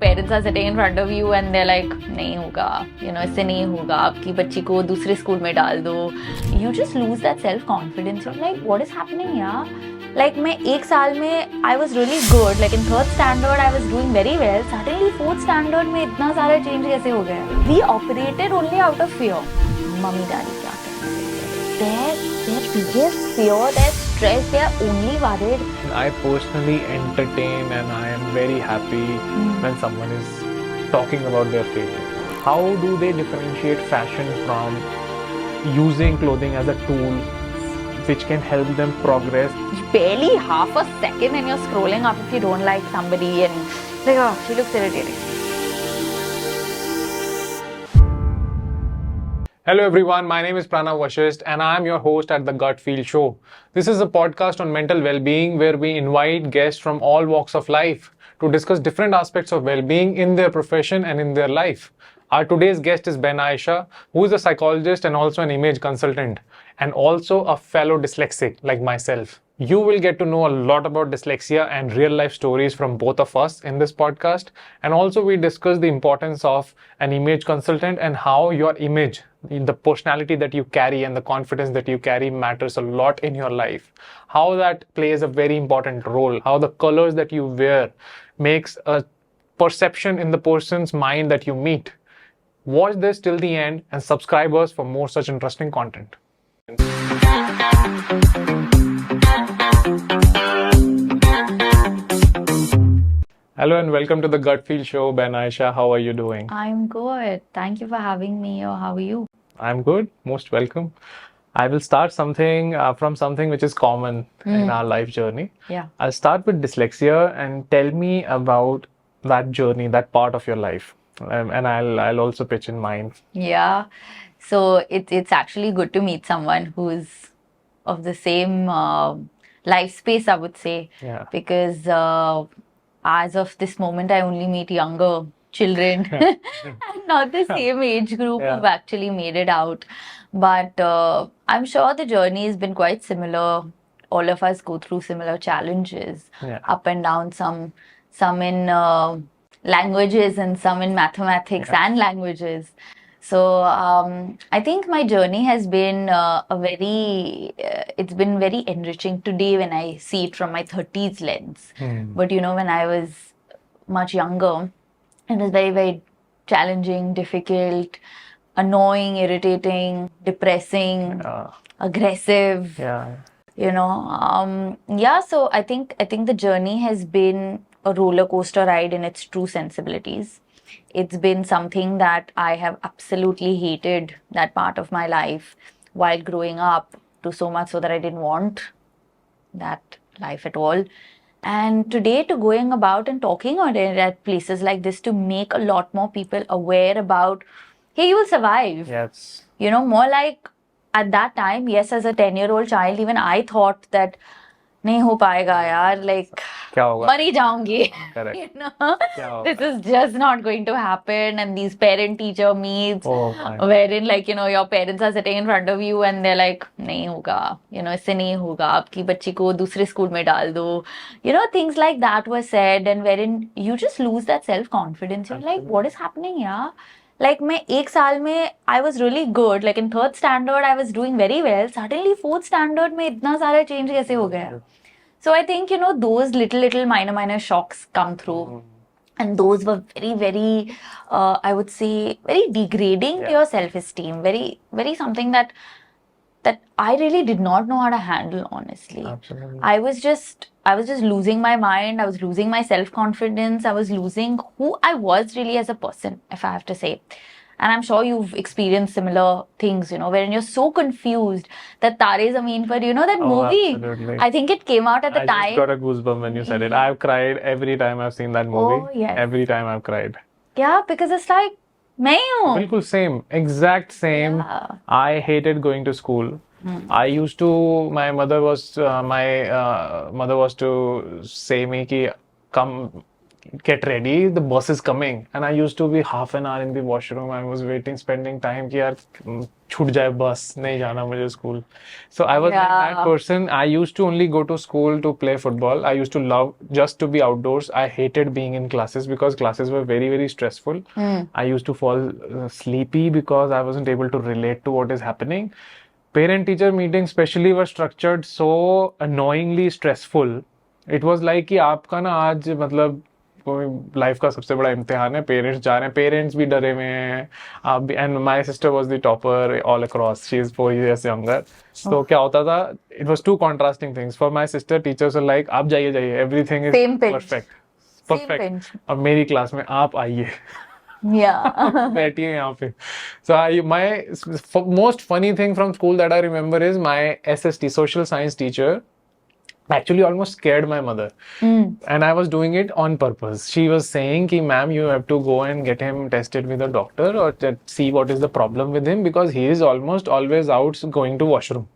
Parents are sitting in front of you and they're like, नहीं होगा, इससे नहीं होगा, आपकी बच्ची को दूसरे स्कूल में डाल दो. You just lose that self-confidence. You're like, what is happening, yeah? Like मैं एक साल में I was really good. Like in third standard I was doing very well. Suddenly fourth standard में इतना सारा change कैसे हो गया? We operated only out of fear. Mummy daddy क्या करेंगे? Their biggest fear, their stress, they are only worried. I personally entertain and I am very happy when someone is talking about their failure. How do they differentiate fashion from using clothing as a tool which can help them progress? Barely half a second and you're scrolling up if you don't like somebody and like, oh, she looks irritating. Hello everyone, my name is Pranav Vashist and I am your host at The Gut Feel Show. This is a podcast on mental well-being where we invite guests from all walks of life to discuss different aspects of well-being in their profession and in their life. Our today's guest is Benaisha, who is a psychologist and also an image consultant, and also a fellow dyslexic like myself. You will get to know a lot about dyslexia and real life stories from both of us in this podcast. And also we discuss the importance of an image consultant and how your image, the personality that you carry and the confidence that you carry matters a lot in your life. How that plays a very important role. How the colors that you wear makes a perception in the person's mind that you meet. Watch this till the end and subscribe us for more such interesting content. Hello and welcome to the Gut Feel Show, Benaisha. How are you doing? I'm good. Thank you for having me. Or how are you? I'm good. Most welcome. I will start from something which is common in our life journey. Yeah. I'll start with dyslexia and tell me about that journey, that part of your life. And I'll also pitch in mine. Yeah. So it's actually good to meet someone who's of the same life space, I would say. Yeah. Because as of this moment, I only meet younger children and not the same age group who've actually made it out. But I'm sure the journey has been quite similar. All of us go through similar challenges, up and down, some in languages and some in mathematics and languages. So I think my journey has been it's been very enriching today when I see it from my 30s lens. But when I was much younger, it was very, very challenging, difficult, annoying, irritating, depressing, aggressive. So I think the journey has been a roller coaster ride in its true sensibilities. It's been something that I have absolutely hated that part of my life while growing up, to so much so that I didn't want that life at all. And today, to going about and talking on it at places like this to make a lot more people aware about, hey, you will survive. Yes. More like at that time, yes, as a 10-year-old child, even I thought that नहीं हो पाएगा यार, like मर ही जाऊंगी. This is just not going to happen. And these parent-teacher meets wherein your parents are sitting in front of you and they're like, नहीं होगा, इससे नहीं होगा, आपकी बच्ची को दूसरे स्कूल में डाल दो. Things like that were said, and wherein you just lose that self-confidence. You're like, what is happening, yeah? Like मैं एक साल में I was really good. Like in third standard I was doing very well. Suddenly fourth standard में इतना सारा change कैसे हो गया? So I think those little minor shocks come through, and those were very, very I would say very degrading to your self-esteem. Very, very something that I really did not know how to handle, honestly. Absolutely. I was just losing my mind. I was losing my self-confidence. I was losing who I was really as a person, if I have to say. And I'm sure you've experienced similar things, wherein you're so confused. That Taare, Zameen, that movie. Absolutely. I think it came out at the time. I just got a goosebump when you said it. I've cried every time I've seen that movie. Oh, yes. Every time I've cried. Yeah, because it's like, मैं हूँ. Bilkul same. Exact same. Yeah. I hated going to school. I used to, my mother was to say me ki, come, get ready, the bus is coming. And I used to be half an hour in the washroom. I was waiting, spending time कि यार छूट जाए bus, नहीं जाना मुझे school. So I was like that person. I used to only go to school to play football. I used to love just to be outdoors. I hated being in classes because classes were very, very stressful. I used to fall sleepy because I wasn't able to relate to what is happening. Parent-teacher meetings especially were structured so annoyingly stressful. It was like कि आपका ना आज मतलब कोई life का सबसे बड़ा इम्तिहान है, पेरेंट्स जा रहे हैं, पेरेंट्स भी डरे हुए हैं, आप भी. And my sister was the topper all across, she is 4 years younger. तो क्या होता था, it was to contrasting things. For my sister teachers were like आप जाइए जाइए, एवरीथिंग इज परफेक्ट, और मेरी क्लास में आप आइए. बैठिए यहाँ पे. So my most funny thing from school that I remember is my SST, social science teacher, actually almost scared my mother. And I was doing it on purpose. She was saying ki ma'am, you have to go and get him tested with a doctor or see what is the problem with him, because he is almost always out going to washroom.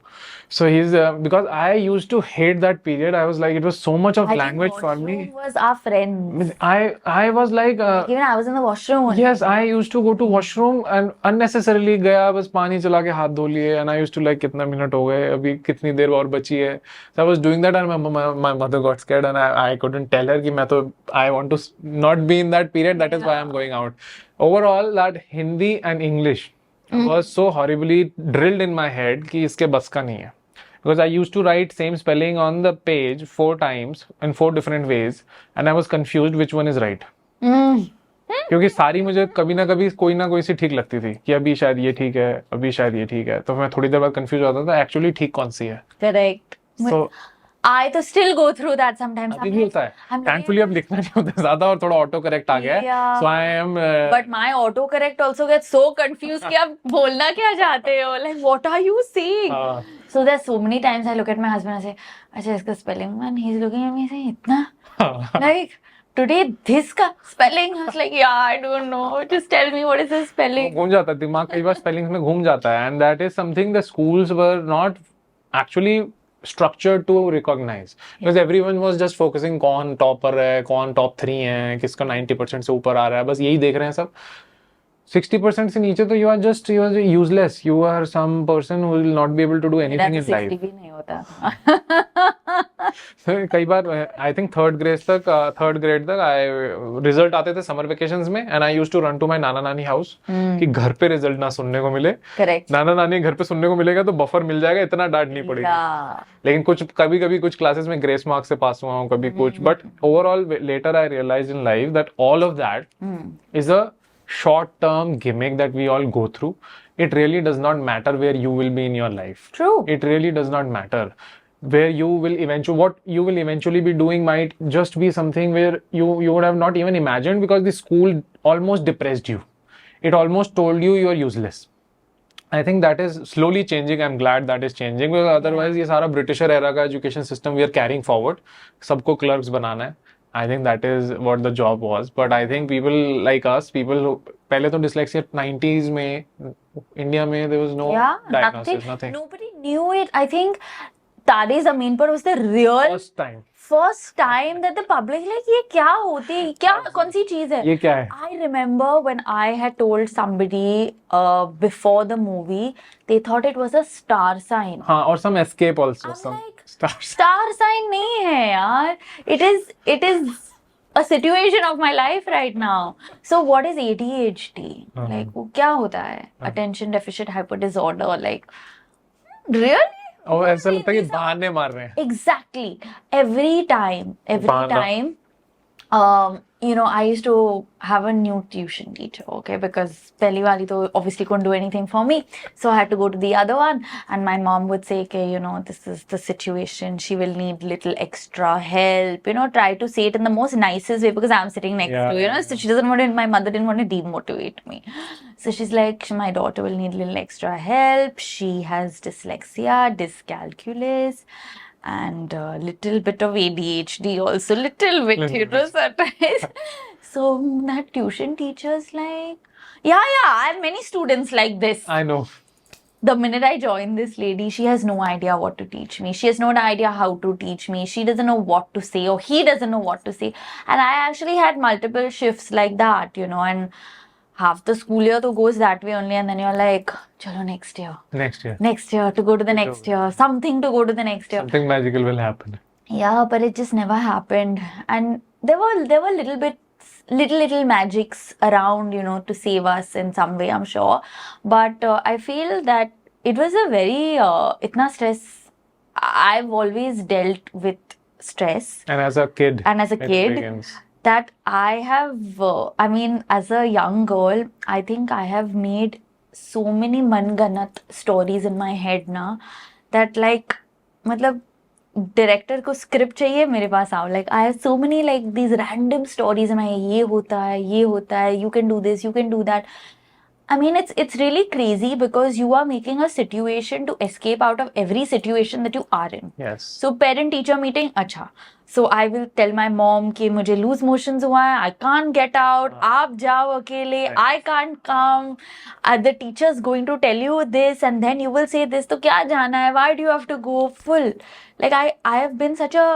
So he's because I used to hate that period. I was like, it was so much of language for me. Was our friends. I was like even I was in the washroom. Yes, I used to go to washroom and unnecessarily गया, बस पानी चला के हाथ धो लिए. And I used to like कितना minute हो गए, अभी कितनी देर और बची है. So I was doing that and my mother got scared and I couldn't tell her कि मैं तो I want to not be in that period. That is why I'm going out. Overall, that Hindi and English was so horribly drilled in my head कि इसके बस का नहीं है. Because I used to write same spelling on the page 4 times in 4 different ways and I was confused which one is right. क्योंकि सारी मुझे कभी ना कभी कोई ना कोई सी ठीक लगती थी कि अभी शायद ये ठीक है, अभी शायद ये ठीक है, तो मैं थोड़ी देर बाद कंफ्यूज हो जाता था एक्चुअली ठीक कौन सी है. करेक्ट. सो I तो still go through that sometimes. अभी भी होता है. Thankfully अब लिखना नहीं होता ज्यादा और थोड़ा ऑटो करेक्ट आ गया है. So I am. But my auto correct also gets so confused कि आप बोलना क्या चाहते हो? Like what are you saying? So there's so many times I look at my husband and say, अच्छा इसका spelling, man, he's looking at me saying इतना like today this का spelling. I was like, yeah, I don't know. Just tell me what is the spelling. घूम जाता है दिमाग, कई बार spellings में घूम जाता है. And that is something the schools were not actually structured to recognize, because everyone was just focusing कौन टॉपर है, कौन टॉप 3 है, किसका 90% से ऊपर आ रहा है, बस यही देख रहे हैं सब. 60% से नीचे तो you are useless. You are some person who will not be able to do anything in life. 60 भी नहीं होता. कई बार I think third grade तक रिजल्ट आते थे समर वेकेशंस में, and I used to run to my नाना नानी house कि घर पे रिजल्ट ना सुनने को मिले. Correct. नाना नानी घर पे सुनने को मिलेगा तो बफर मिल जाएगा, इतना डांट नहीं पड़ेगी. लेकिन कभी कुछ क्लासेस में ग्रेस मार्क्स से पास हुआ हूँ, कभी कुछ. But overall later I realise in life that all of that is a short-term gimmick that we all go through. It really does not matter where you will be in your life. True. It really does not matter. Where you will what you will eventually be doing might just be something where you would have not even imagined, because the school almost depressed you. It almost told you are useless. I think that is slowly changing. I'm glad that is changing, because otherwise ये सारा Britisher era का education system we are carrying forward. सबको clerks बनाना है. I think that is what the job was. But I think people like us, people who पहले तो dyslexia 90s में India में there was no diagnosis, nothing. Nobody knew it. I think Taare Zameen पर was the real first time that the public like ये क्या होती है, क्या कौन सी चीज है, ये क्या है. I remember when I had told somebody before the movie, they thought it was a star sign. हाँ, और some escape also. I'm like, star sign नहीं है यार. It is a situation of my life right now. So what is ADHD? Like वो क्या होता है? Attention deficit hyper disorder. Like really? और ऐसा लगता है कि बहाने मार रहे हैं. Exactly. Every time. You know, I used to have a new tuition teacher, okay, because pehli wali to obviously couldn't do anything for me, so I had to go to the other one, and my mom would say, okay, you know, this is the situation, she will need little extra help, you know, try to say it in the most nicest way, because I'm sitting next to, you know, so she doesn't want to, my mother didn't want to demotivate me, so she's like, my daughter will need little extra help, she has dyslexia, dyscalculus, and a little bit of ADHD also, little bit, you know, sometimes. So that tuition teacher's like, yeah, I have many students like this. I know. the minute I joined this lady, she has no idea what to teach me. She has no idea how to teach me. She doesn't know what to say, or he doesn't know what to say. And I actually had multiple shifts like that, you know, and half the school year to goes that way only, and then you're like, chalo, next year. Next year, to go to the next year. Something to go to the next year. Something magical will happen. Yeah, but it just never happened. And there were little magics around, you know, to save us in some way, I'm sure. But I feel that it was a very itna stress. I've always dealt with stress. And as a kid. That I have, I mean, as a young girl, I think I have made so many manganat stories in my head now that like, matlab, director को script चाहिए मेरे पास आओ. Like I have so many like these random stories in my, ये होता है, you can do this, you can do that. I mean, it's really crazy because you are making a situation to escape out of every situation that you are in. Yes. So parent-teacher meeting, अच्छा. So I will tell my mom कि मुझे lose motions हुआ है, I can't get out, आप जाओ अकेले, I can't come. The teacher's going to tell you this and then you will say this, तो क्या जाना है? Why do you have to go full? Like I have been such a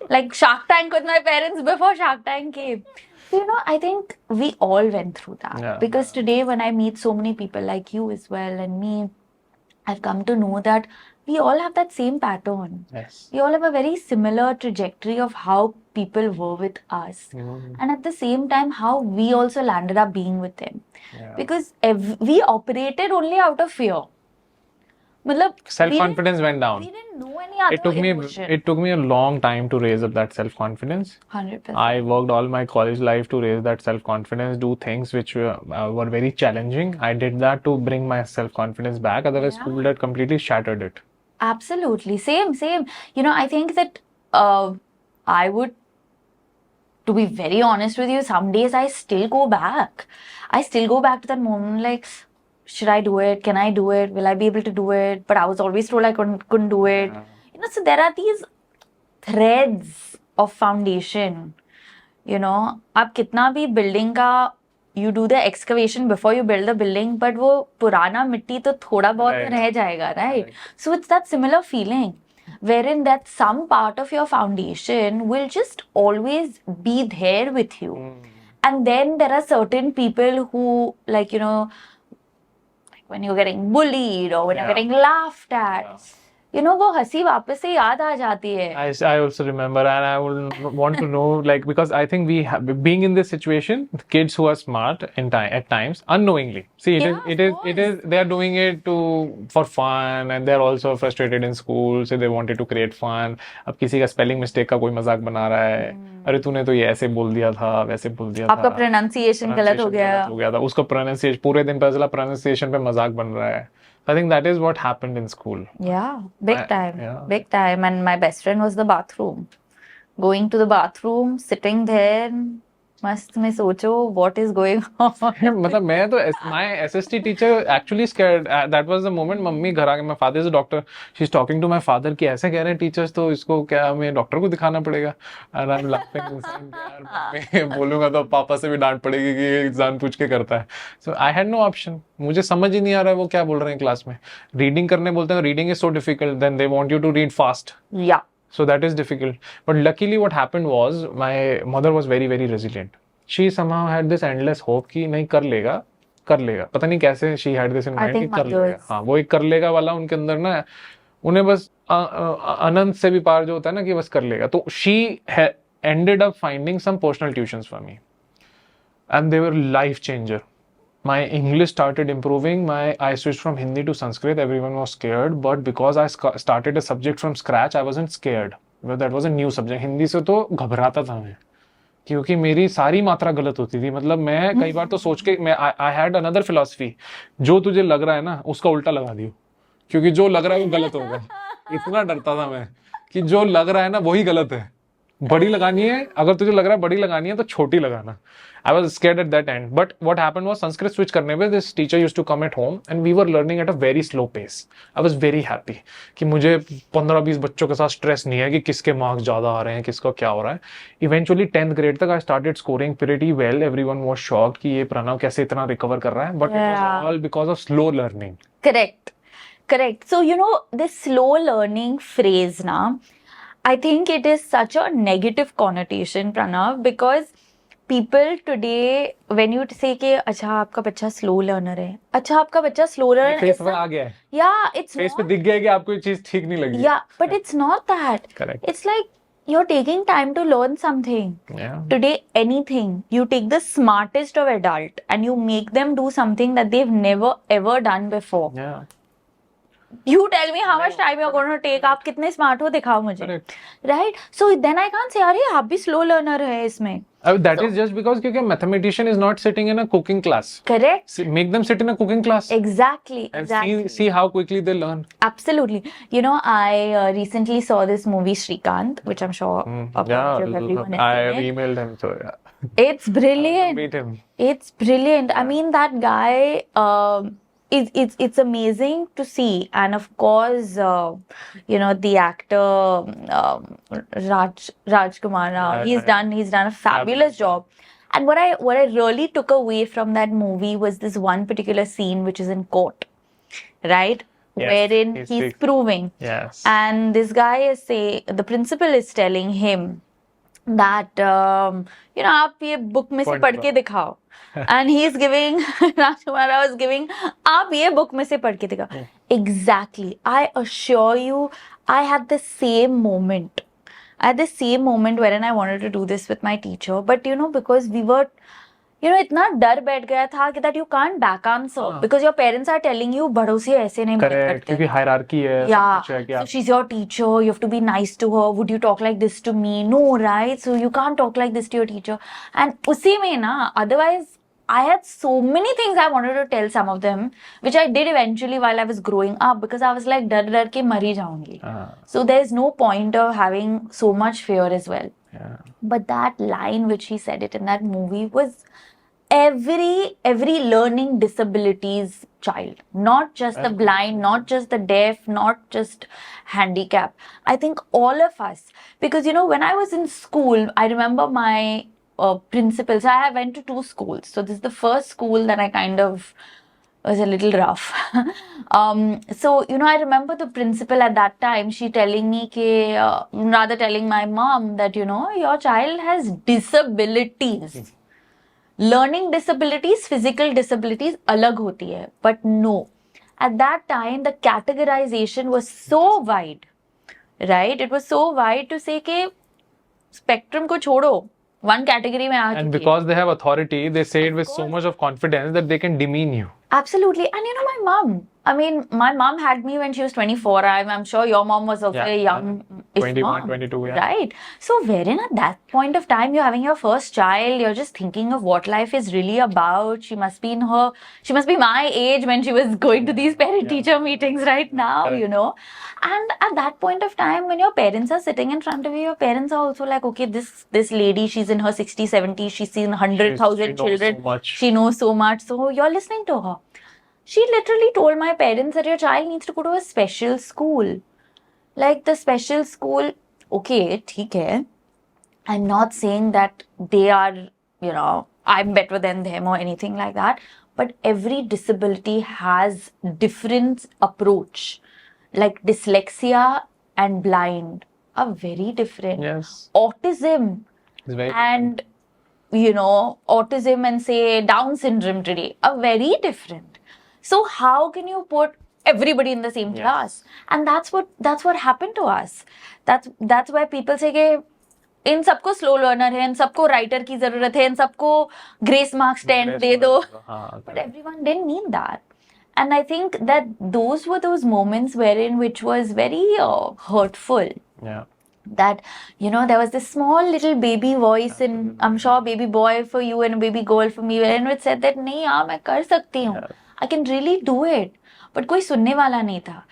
like Shark Tank with my parents before Shark Tank came. You know, I think we all went through that. Yeah. Because today when I meet so many people like you as well and me, I've come to know that we all have that same pattern. Yes. We all have a very similar trajectory of how people were with us. And at the same time, how we also landed up being with them. Yeah. Because we operated only out of fear. Self-confidence went down. We didn't know any other emotion. It took me a long time to raise up that self-confidence. 100%. I worked all my college life to raise that self-confidence, do things which were very challenging. I did that to bring my self-confidence back. Otherwise, school had completely shattered it. Absolutely. Same. You know, I think that I would, to be very honest with you, some days I still go back. To that moment like, should I do it? Can I do it? Will I be able to do it? But I was always told I couldn't do it. Yeah. You know, so there are these threads of foundation. You know, आप कितना भी building का you do the excavation before you build the building, but वो पुराना मिट्टी तो थोड़ा बहुत रह जाएगा, right? So it's that similar feeling, wherein that some part of your foundation will just always be there with you. And then there are certain people who, like, you know, when you're getting bullied or when you're getting laughed at, you know, वो हंसी वापस से याद आ जाती है. I also remember, and I would want to know, like, because I think we have, being in this situation, kids who are smart at times unknowingly. See, it is they are doing it for fun, and they are also frustrated in school, so they wanted to create fun. अब किसी का spelling mistake का कोई मजाक बना रहा है, अरे तूने तो ये ऐसे बोल दिया था, वैसे बोल दिया था, आपका pronunciation गलत हो गया था, उसका pronunciation पूरे दिन पता चला pronunciation पे मजाक बन रहा है. I think that is what happened in school. Yeah, big time. And my best friend was the bathroom. Going to the bathroom, sitting there, मस्त में सोचो what is going on. मतलब मैं तो my SST teacher actually scared. That was the moment mummy घर आके, my father is a doctor. She's talking to my father कि ऐसे कह रहे हैं teachers, तो इसको क्या हमें डॉक्टर को दिखाना पड़ेगा. And I'm laughing inside, यार मम्मी बोलूँगा तो पापा से भी डांट पड़ेगी कि ये जान पूछ के करता है. So I had no option. मुझे समझ ही नहीं आ रहा है वो क्या बोल रहे हैं क्लास में. रीडिंग करने बोलते हैं, reading is so difficult. Then they want you to read fast. Yeah. So that is difficult. But luckily what happened was my mother was very, very resilient. She somehow had this endless hope कि नहीं कर लेगा. पता नहीं कैसे she had this in mind कि कर लेगा. हाँ, वो एक कर लेगा वाला उनके अंदर ना, उन्हें बस अनंत से भी पार जो होता है ना कि बस कर लेगा. तो she ended up finding some personal tuitions for me. And they were life changer. My English started improving. I switched from Hindi to Sanskrit. Everyone was scared, but because I started a subject from scratch, I wasn't scared. Well, that was a new subject. Hindi से तो घबराता था मैं, क्योंकि मेरी सारी मात्रा गलत होती थी. मतलब मैं कई बार तो सोच के I had another philosophy, जो तुझे लग रहा है ना उसका उल्टा लगा दियो, क्योंकि जो लग रहा है वो गलत होगा. इतना डरता था मैं कि जो लग रहा है ना वही गलत है. बड़ी लगानी है, अगर तुझे लग रहा है बड़ी लगानी है तो छोटी लगाना. I was scared at that end. But what happened was Sanskrit switch करने पे this teacher used to come at home and we were learning at a very slow pace. I was very happy कि मुझे 15-20 बच्चों के साथ stress नहीं है कि किसके मार्क्स ज़्यादा आ रहे हैं, किसका क्या हो रहा है. Eventually 10th grade तक I started scoring pretty well. Everyone was shocked कि ये प्रणव कैसे इतना रिकवर कर रहा है. But it was all because of slow learning. Correct. So, this slow learning phrase now, I think it is such a negative connotation, Pranav, because people today, when you say कि अच्छा आपका बच्चा slow learner है, अच्छा आपका बच्चा slow learner face पे आ गया है. Yeah, it's फेस पे not. दिख गया कि आपको ये चीज ठीक नहीं लगी. Yeah, but it's not that. Correct. It's like you're taking time to learn something. Yeah. Today, anything. You take the smartest of adult and you make them do something that they've never ever done before. Yeah. You tell me how much time you're going to take. आप कितने smart हो दिखाओ मुझे. Correct. Right? So then I can't say अरे आप भी slow learner है इसमें. That is just because क्योंकि a mathematician is not sitting in a cooking class. Correct. Make them sit in a cooking class. Exactly. And see how quickly they learn. Absolutely. I recently saw this movie Shrikant, which I'm sure everyone has I seen it. emailed him, so yeah. It's brilliant. Meet him. It's brilliant. I mean, that guy, it's amazing to see. And of course, the actor Rajkumar now, he's done a fabulous job. And what I really took away from that movie was this one particular scene which is in court, right? Yes, wherein he's proving. Yes. And this guy is the principal is telling him that आप ये book में से पढ़ के दिखाओ. And he's giving Rajkumar was giving आप ये book में से पढ़ के दिखाओ. Exactly. I assure you, I had the same moment. Wherein I wanted to do this with my teacher, but because we were इतना डर बैठ गया था कि that you can't back answer because your parents are telling you बड़ों से ऐसे नहीं बात करते. क्योंकि hierarchy है. Yeah. So she's your teacher. You have to be nice to her. Would you talk like this to me? No, right? So you can't talk like this to your teacher. And उसी में ना, otherwise I had so many things I wanted to tell some of them, which I did eventually while I was growing up because I was like डर के मर ही जाऊंगी. So there's no point of having so much fear as well. Yeah. But that line which he said it in that movie was every learning disabilities child, not just the blind, not just the deaf, not just handicap. I think all of us, because when I was in school, I remember my principals. I went to 2 schools, so this is the first school that I kind of was a little rough. So I remember the principal at that time, she telling me rather telling my mom that your child has disabilities. Learning disabilities, physical disabilities अलग होती है. But no, at that time the categorization was so wide, right? It was so wide to say कि spectrum को छोड़ो, one category में आ चुकी है. And because they have authority, they say it with so much of confidence that they can demean you. Absolutely. And my mom had me when she was 24. I'm sure your mom was also a young 21, 22, yeah. Right. So wherein at that point of time, you're having your first child, you're just thinking of what life is really about. She must be my age when she was going to these parent-teacher meetings right now, And at that point of time, when your parents are sitting in front of you, your parents are also like, okay, this lady, she's in her 60s, 70s, she's seen 100,000 children. She knows so much. So you're listening to her. She literally told my parents that your child needs to go to a special school. Like the special school, okay, theek hai. I'm not saying that they are, I'm better than them or anything like that. But every disability has different approach. Like dyslexia and blind are very different. Yes. Autism is very and, autism and say Down syndrome today are very different. So how can you put everybody in the same class? And that's what happened to us. That's why people say कि इन सबको slow learner है, इन सबको writer की जरूरत है, इन सबको grace marks 10 दे दो. But everyone didn't need that. And I think that those were those moments which was very hurtful. Yeah. That, there was this small little baby voice in, I'm sure baby boy for you and a baby girl for me, wherein it said that, नहीं यार मैं कर सकती हूँ. I can really do it. But कोई सुनने वाला नहीं था.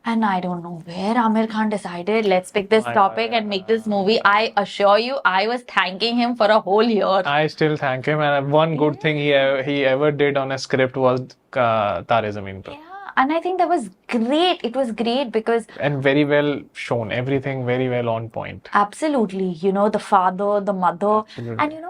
And I don't know where Amir Khan decided, let's pick this topic and make this movie. I assure you, I was thanking him for a whole year. I still thank him. And one good thing he ever did on a script was Taare Zameen Par. Yeah, And I think that was great. It was great because... And very well shown. Everything very well on point. Absolutely. You know, the father, the mother. Absolutely. And you know...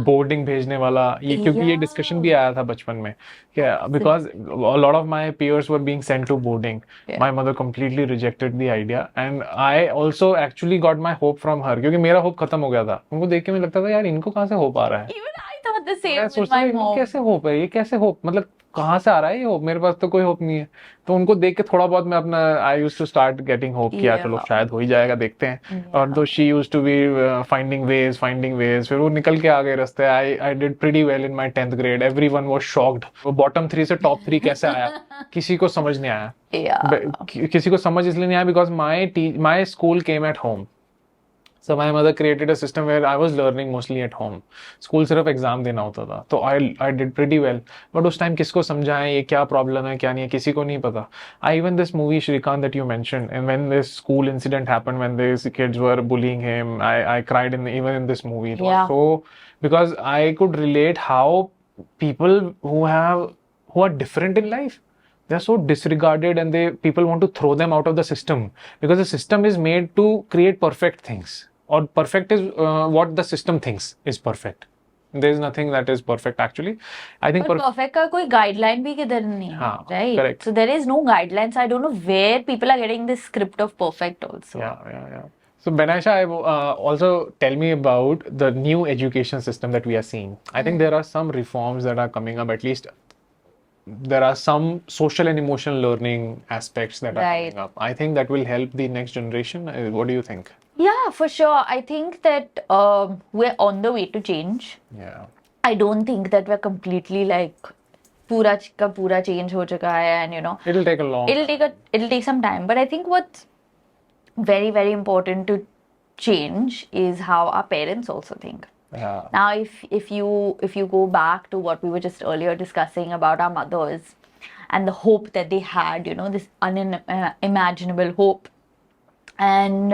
boarding भेजने वाला ये क्योंकि ये discussion भी आया था बचपन में because a lot of my peers were being sent to boarding. My mother completely rejected the idea and I also actually got my hope from her क्योंकि मेरा होप खत्म हो गया था. उनको देख के मुझे लगता था यार इनको कहाँ से होप आ रहा है. Even I thought the same with my mom. कैसे होप है ये कैसे होप मतलब कहाँ से आ रहा है ये होप मेरे पास तो कोई होप नहीं है. तो उनको देख के थोड़ा बहुत मैं अपना I used to start getting hope किया चलो शायद हो ही जाएगा देखते हैं. और तो she used to be finding ways फिर वो निकल के आ गए रास्ते. I did pretty well in my 10th grade. Everyone was shocked. वो बॉटम 3 से टॉप 3 कैसे आया किसी को समझ नहीं आया. किसी को समझ इसलिए नहीं आया because my school came at home. So my mother created a system where I was learning mostly at home. School सिर्फ एग्जाम देना होता था. तो I did pretty well. But उस टाइम किसको समझाएं ये क्या प्रॉब्लम है क्या नहीं है किसी को नहीं पता. Even this movie Shrikant that you mentioned and when this school incident happened when these kids were bullying him, I cried even in this movie. It was so because I could relate how people who are different in life. They're so disregarded and people want to throw them out of the system because the system is made to create perfect things. Or perfect is what the system thinks is perfect. There is nothing that is perfect actually. I think perfect का कोई guideline भी किधर नहीं है, right? Correct. So there is no guidelines. I don't know where people are getting this script of perfect also. Yeah. So Benaisha, also tell me about the new education system that we are seeing. I think there are some reforms that are coming up. At least there are some social and emotional learning aspects that are coming up. I think that will help the next generation. What do you think? Yeah, for sure. I think that we're on the way to change. Yeah. I don't think that we're completely like पूरा का पूरा change हो चुका है and you know. It'll take a long. It'll take some time. But I think what's very very important to change is how our parents also think. Yeah. Now, if you go back to what we were just earlier discussing about our mothers and the hope that they had, you know, this unimaginable hope. And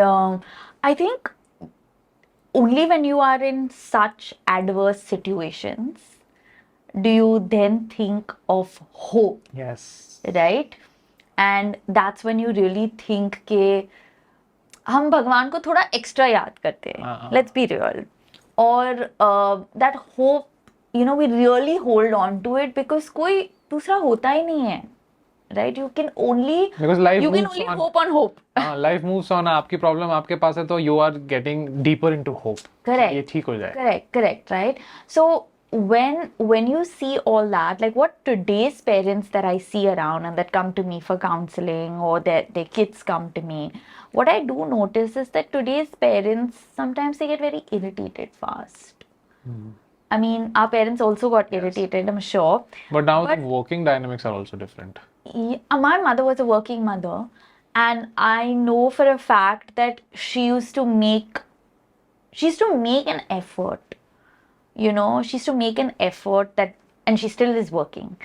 I think only when you are in such adverse situations do you then think of hope. Yes. Right? And that's when you really think के हम भगवान को थोड़ा extra याद करते हैं. Let's be real. Or that hope, you know, we really hold on to it because कोई दूसरा होता ही नहीं है. Right? You can only hope on hope. Life moves on. आपकी problem आपके पास है तो you are getting deeper into hope. Correct. ये ठीक हो जाए. Correct. Right? So when you see all that, like what today's parents that I see around and that come to me for counseling or their kids come to me, what I do notice is that today's parents, sometimes they get very irritated fast. I mean, our parents also got irritated, I'm sure. But now the working dynamics are also different. Yeah, my mother was a working mother and I know for a fact that she used to make an effort. You know, she used to make an effort and she still is working.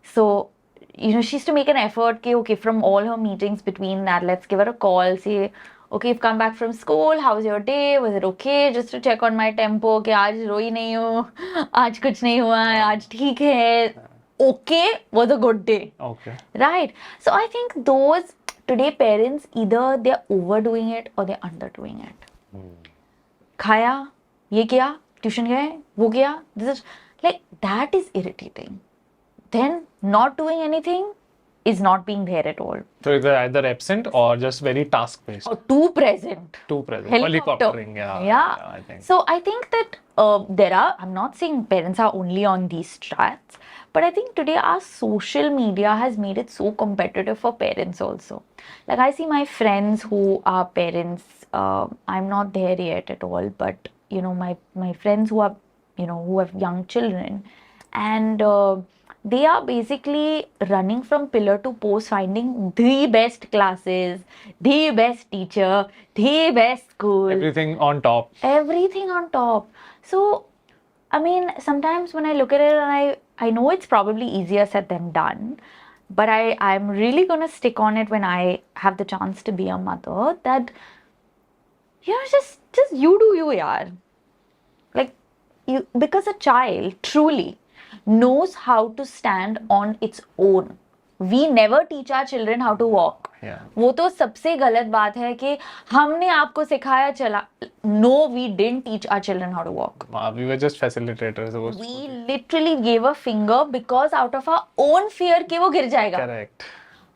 So, you know, she used to make an effort, okay, from all her meetings between that, let's give her a call, say, okay, you've come back from school, how was your day? Was it okay? Just to check on my tempo, कि आज रोई नहीं हो, आज कुछ नहीं हुआ है, आज ठीक है. Okay was a good day. Okay. Right. So I think those today parents, either they're overdoing it or they're underdoing it. Khaya, ye kiya, tuition gaya, wo kiya. This is like, that is irritating. Then not doing anything is not being there at all. So it's either absent or just very task based. Or too present. Helicoptering, yeah. I think. So I think that I'm not saying parents are only on these strats, but I think today our social media has made it so competitive for parents also. Like I see my friends who are parents, I'm not there yet at all, but you know, my friends who are, you know, who have young children and they are basically running from pillar to post, finding the best classes, the best teacher, the best school. Everything on top. So, I mean, sometimes when I look at it and I know it's probably easier said than done, but I'm really going to stick on it when I have the chance to be a mother that, you know, just you do you, yaar. Like, because a child truly knows how to stand on its own. We never teach our children how to walk. वो तो सबसे गलत बात है कि हमने आपको सिखाया चला. No, we didn't teach our children how to walk. We were just facilitators. We literally gave a finger because out of our own fear कि वो गिर जाएगा. Correct.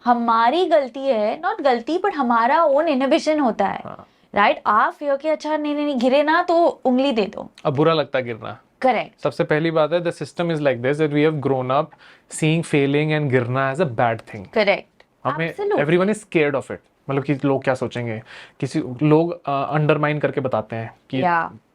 हमारी गलती है, not गलती, but हमारा own inhibition होता है. Right? Our fear कि अच्छा नहीं गिरे ना तो उंगली दे दो. अब बुरा लगता है गिरना. Correct. सबसे पहली बात है, the system is like this, that we have grown up seeing failing and गिरना as a bad thing. Correct. हमें everyone is scared of it. मतलब कि लोग क्या सोचेंगे, किसी लोग अंडरमाइन करके बताते हैं कि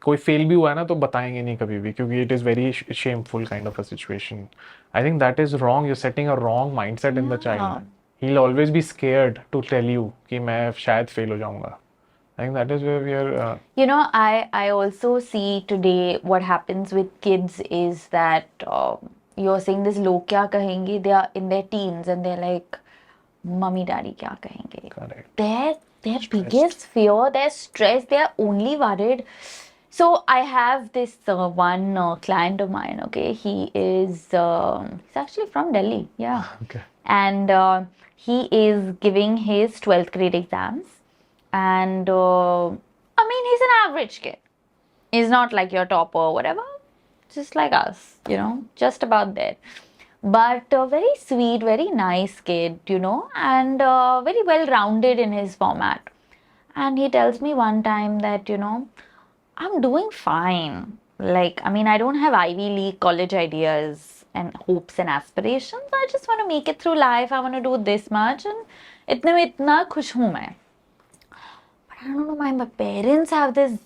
कोई फेल भी हुआ है ना तो बताएंगे नहीं कभी भी, क्योंकि it is very shameful kind of a situation. I think that is wrong. You're setting a wrong mindset in the child. He'll always be scared to tell you कि मैं शायद फेल हो जाऊंगा. I think that is where we are. You know, I also see today what happens with kids is that you're saying this log kya kahenge, they are in their teens and they're like, mummy daddy kya kahenge. Correct. Their biggest fear, they're stressed, they're only worried. So I have this one client of mine, okay, he's actually from Delhi, yeah. Okay. And he is giving his 12th grade exams. And I mean, he's an average kid. He's not like your topper or whatever, just like us, you know, just about there. But very sweet, very nice kid, you know, and very well rounded in his format. And he tells me one time that, you know, I'm doing fine. Like, I mean, I don't have Ivy League college ideas and hopes and aspirations. I just want to make it through life. I want to do this much. And itne mein itna khush hu main. I don't know, my parents have this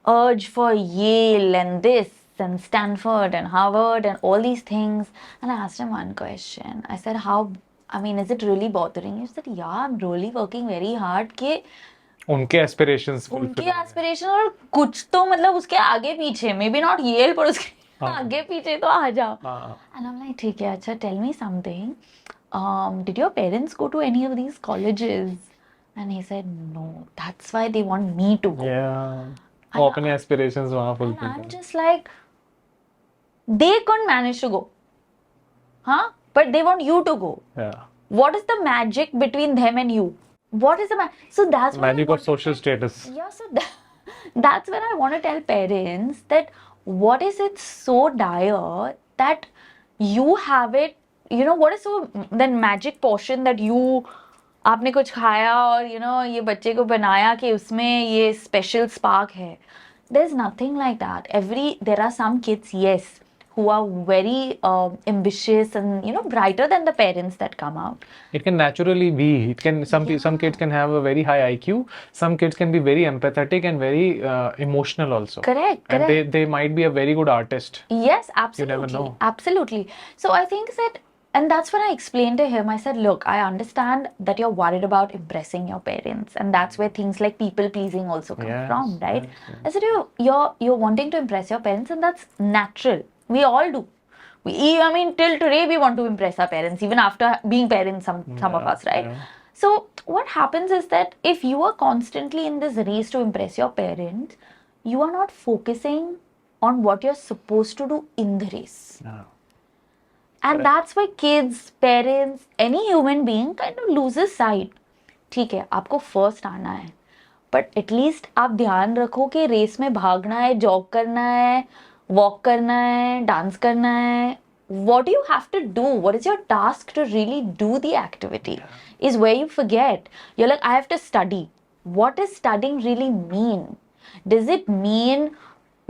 urge for Yale and this and Stanford and Harvard and all these things. And I asked him one question. I said, is it really bothering you? He said, yeah, I'm really working very hard कि उनके aspirations और कुछ तो मतलब उसके आगे पीछे, maybe not Yale, पर उसके आगे पीछे तो आ जाओ. And I'm like, ठीक है, अच्छा, tell me something. Did your parents go to any of these colleges? And he said, no, that's why they want me to go. Yeah. Open aspirations वहाँ fulfill. And I'm just like, they couldn't manage to go. Huh? But they want you to go. Yeah. What is the magic between them and you? What is the magic? So that's magic of social status. Yeah, so that's when I want to tell parents that what is it so dire that you have it, you know, what is so that magic portion that you आपने कुछ खाया और you know ये बच्चे को बनाया कि उसमें ये special spark है. There's nothing like that. There are some kids, yes, who are very ambitious and you know brighter than the parents that come out. It can naturally be. It can some kids can have a very high IQ. Some kids can be very empathetic and very emotional also. Correct. And they might be a very good artist. Yes, absolutely. You never know. Absolutely. So I think that. And that's when I explained to him, I said, look, I understand that you're worried about impressing your parents. And that's where things like people pleasing also come from, right? Yes. I said, you're wanting to impress your parents and that's natural. We all do. Till today we want to impress our parents, even after being parents, some of us, right? Yeah. So what happens is that if you are constantly in this race to impress your parents, you are not focusing on what you're supposed to do in the race. Yeah. And that's why kids, parents, any human being kind of loses sight. ठीक है, आपको first आना है, but at least आप ध्यान रखो कि race में भागना है, jog करना है, walk करना है, dance करना है. What do you have to do? What is your task to really do the activity? Is where you forget. You're like, I have to study. What does studying really mean? Does it mean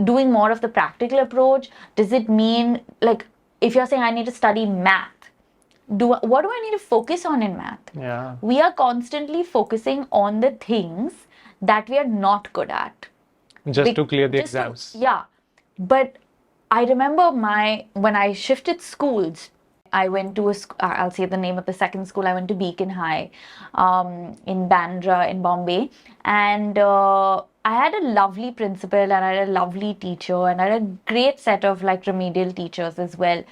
doing more of the practical approach? Does it mean like if you're saying I need to study math, what do I need to focus on in math? Yeah. We are constantly focusing on the things that we are not good at. Just to clear the exams. Yeah. But I remember when I shifted schools, I went to I'll say the name of the second school. I went to Beacon High in Bandra in Bombay. And I had a lovely principal and I had a lovely teacher and I had a great set of like remedial teachers as well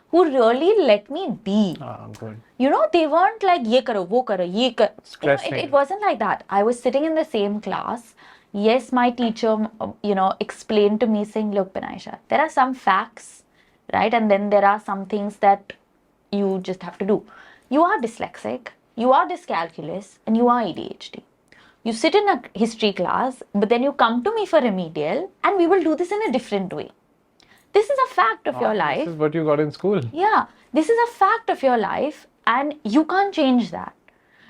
who really let me be. Good. You know, they weren't like, ye karo, wo karo, ye karo. It wasn't like that. I was sitting in the same class. Yes, my teacher, explained to me saying, look, Benaisha, there are some facts, right? And then there are some things that you just have to do. you are dyslexic, you are dyscalculus, and you are ADHD. You sit in a history class, but then you come to me for remedial, and we will do this in a different way. This is a fact of your life. This is what you got in school. Yeah, this is a fact of your life, and you can't change that.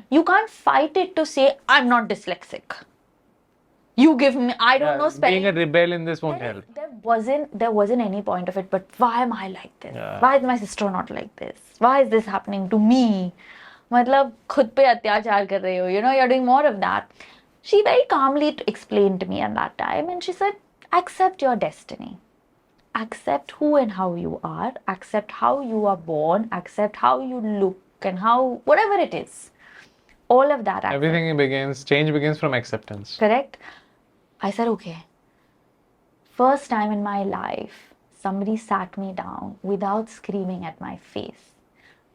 You can't fight it to say, I'm not dyslexic. You give me, I don't know spelling. Being a rebel in this won't help. There wasn't any point of it, but why am I like this? Why is my sister not like this? Why is this happening to me? मतलब खुद पे अत्याचार कर रहे हो, you know, you're doing more of that. She very calmly explained to me at that time, and she said, accept your destiny. Accept who and how you are, accept how you are born, accept how you look and how, whatever it is. All of that. Change begins from acceptance. Correct? I said, okay. First time in my life, somebody sat me down without screaming at my face,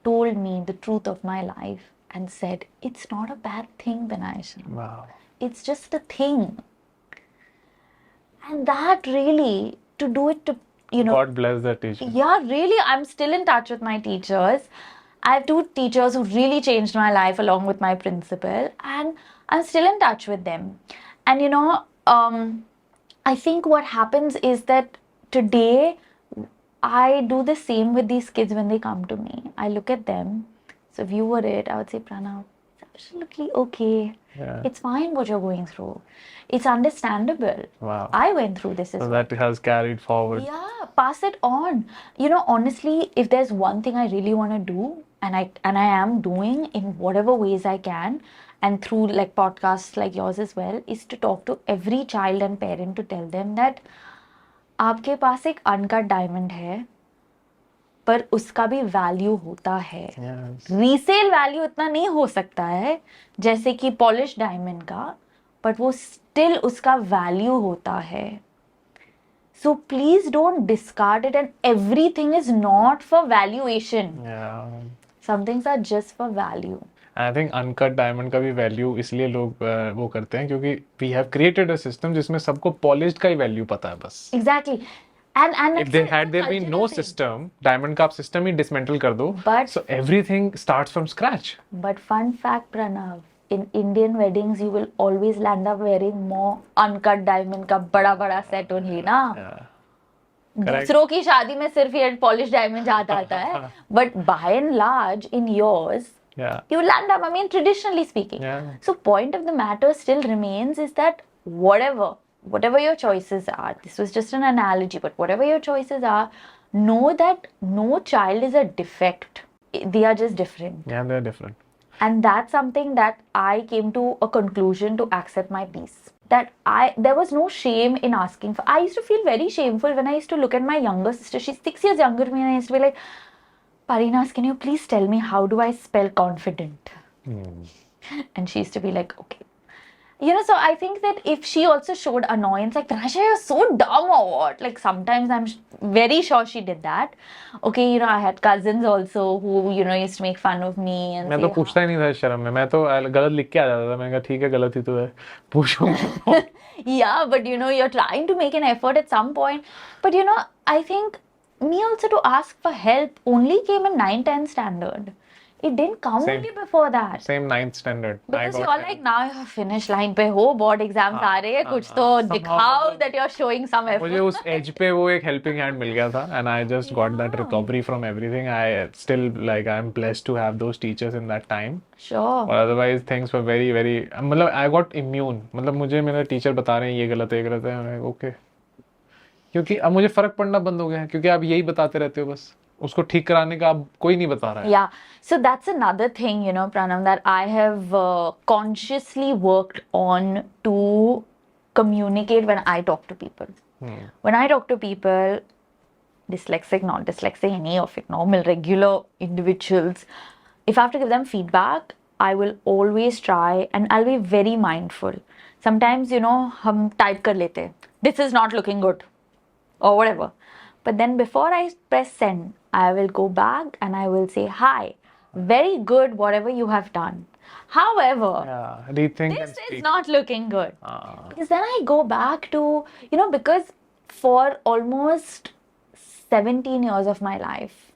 told me the truth of my life, and said, it's not a bad thing, Benaisha. Wow. It's just a thing. And that really, to do it to, you know. God bless that teacher. Yeah, really, I'm still in touch with my teachers. I have 2 teachers who really changed my life along with my principal, and I'm still in touch with them. And you know, I think what happens is that today I do the same with these kids when they come to me. I look at them. So if you were it, I would say, Pranav, it's absolutely okay. Yeah. It's fine what you're going through. It's understandable. Wow. I went through this as well. So that has carried forward. Yeah, pass it on. You know, honestly, if there's one thing I really want to do, and I am doing in whatever ways I can, and through like podcasts like yours as well, is to talk to every child and parent to tell them that आपके पास एक uncut diamond है, पर उसका भी value होता है. Resale value इतना नहीं हो सकता है जैसे कि पॉलिश डायमंड का, बट वो स्टिल उसका वैल्यू होता है. So please don't discard it, and everything is not for valuation. Yeah. Some things are just for value. I think uncut diamond का भी वैल्यू इसलिए लोग वो करते हैं क्योंकि we have created a system जिसमें सबको polished का ही वैल्यू पता है बस. Exactly. And if there been no system, diamond का आप system ही dismantle कर दो, so everything starts from scratch. But fun fact, Pranav, in Indian weddings you will always land up wearing more uncut diamond का बड़ा set only ना. दूसरों की शादी में सिर्फ ये polished diamond जाता आता है, but by and large in yours, you land up, I mean, traditionally speaking. So point of the matter still remains is that whatever your choices are, this was just an analogy, but whatever your choices are, know that no child is a defect. They are just different. Yeah, they're different. And that's something that I came to a conclusion to accept my peace. That there was no shame in asking for. I used to feel very shameful when I used to look at my younger sister. She's 6 years younger than me, and I used to be like, Parinas, can you please tell me how do I spell confident? And she used to be like, okay. You know, so I think that if she also showed annoyance, like, Benaisha, you're so dumb or what? Like, sometimes I'm very sure she did that. Okay, you know, I had cousins also who, you know, used to make fun of me. And मैं तो पूछता ही नहीं था शर्म में. मैं तो गलत लिख के आ जाता था. मैंने कहा ठीक है, गलत ही तो है. पूछूंगा. Yeah, but you know, you're trying to make an effort at some point. But you know, I think me also to ask for help only came in 9-10 standard. It didn't come only before that. Same 9th standard. Because you're like, now you're finish line पे हो, board exams आ रहे हैं, कुछ तो दिखाओ that you're showing some effort. मुझे उस edge पे वो एक helping hand मिल गया था, and I just got that recovery from everything. I still like I'm blessed to have those teachers in that time. Sure. But otherwise things were very very मतलब I got immune. मतलब मुझे मेरा teacher बता रहे हैं ये गलत है, मैं okay. क्योंकि अब मुझे फर्क पड़ना बंद हो गया है क्योंकि आप यही बताते रहते हो बस. उसको ठीक कराने का अब कोई नहीं बता रहा है. Yeah, so that's another thing, you know, Pranav, that I have consciously worked on to communicate when I talk to people. When I talk to people, dyslexic, not dyslexic, any of it, normal, regular individuals, if I have to give them feedback, I will always try and I'll be very mindful. Sometimes, you know, हम type कर लेते हैं, this is not looking good, or whatever. But then before I press send, I will go back and I will say, hi, very good, whatever you have done. However, this is not looking good. Because then I go back to, you know, because for almost 17 years of my life,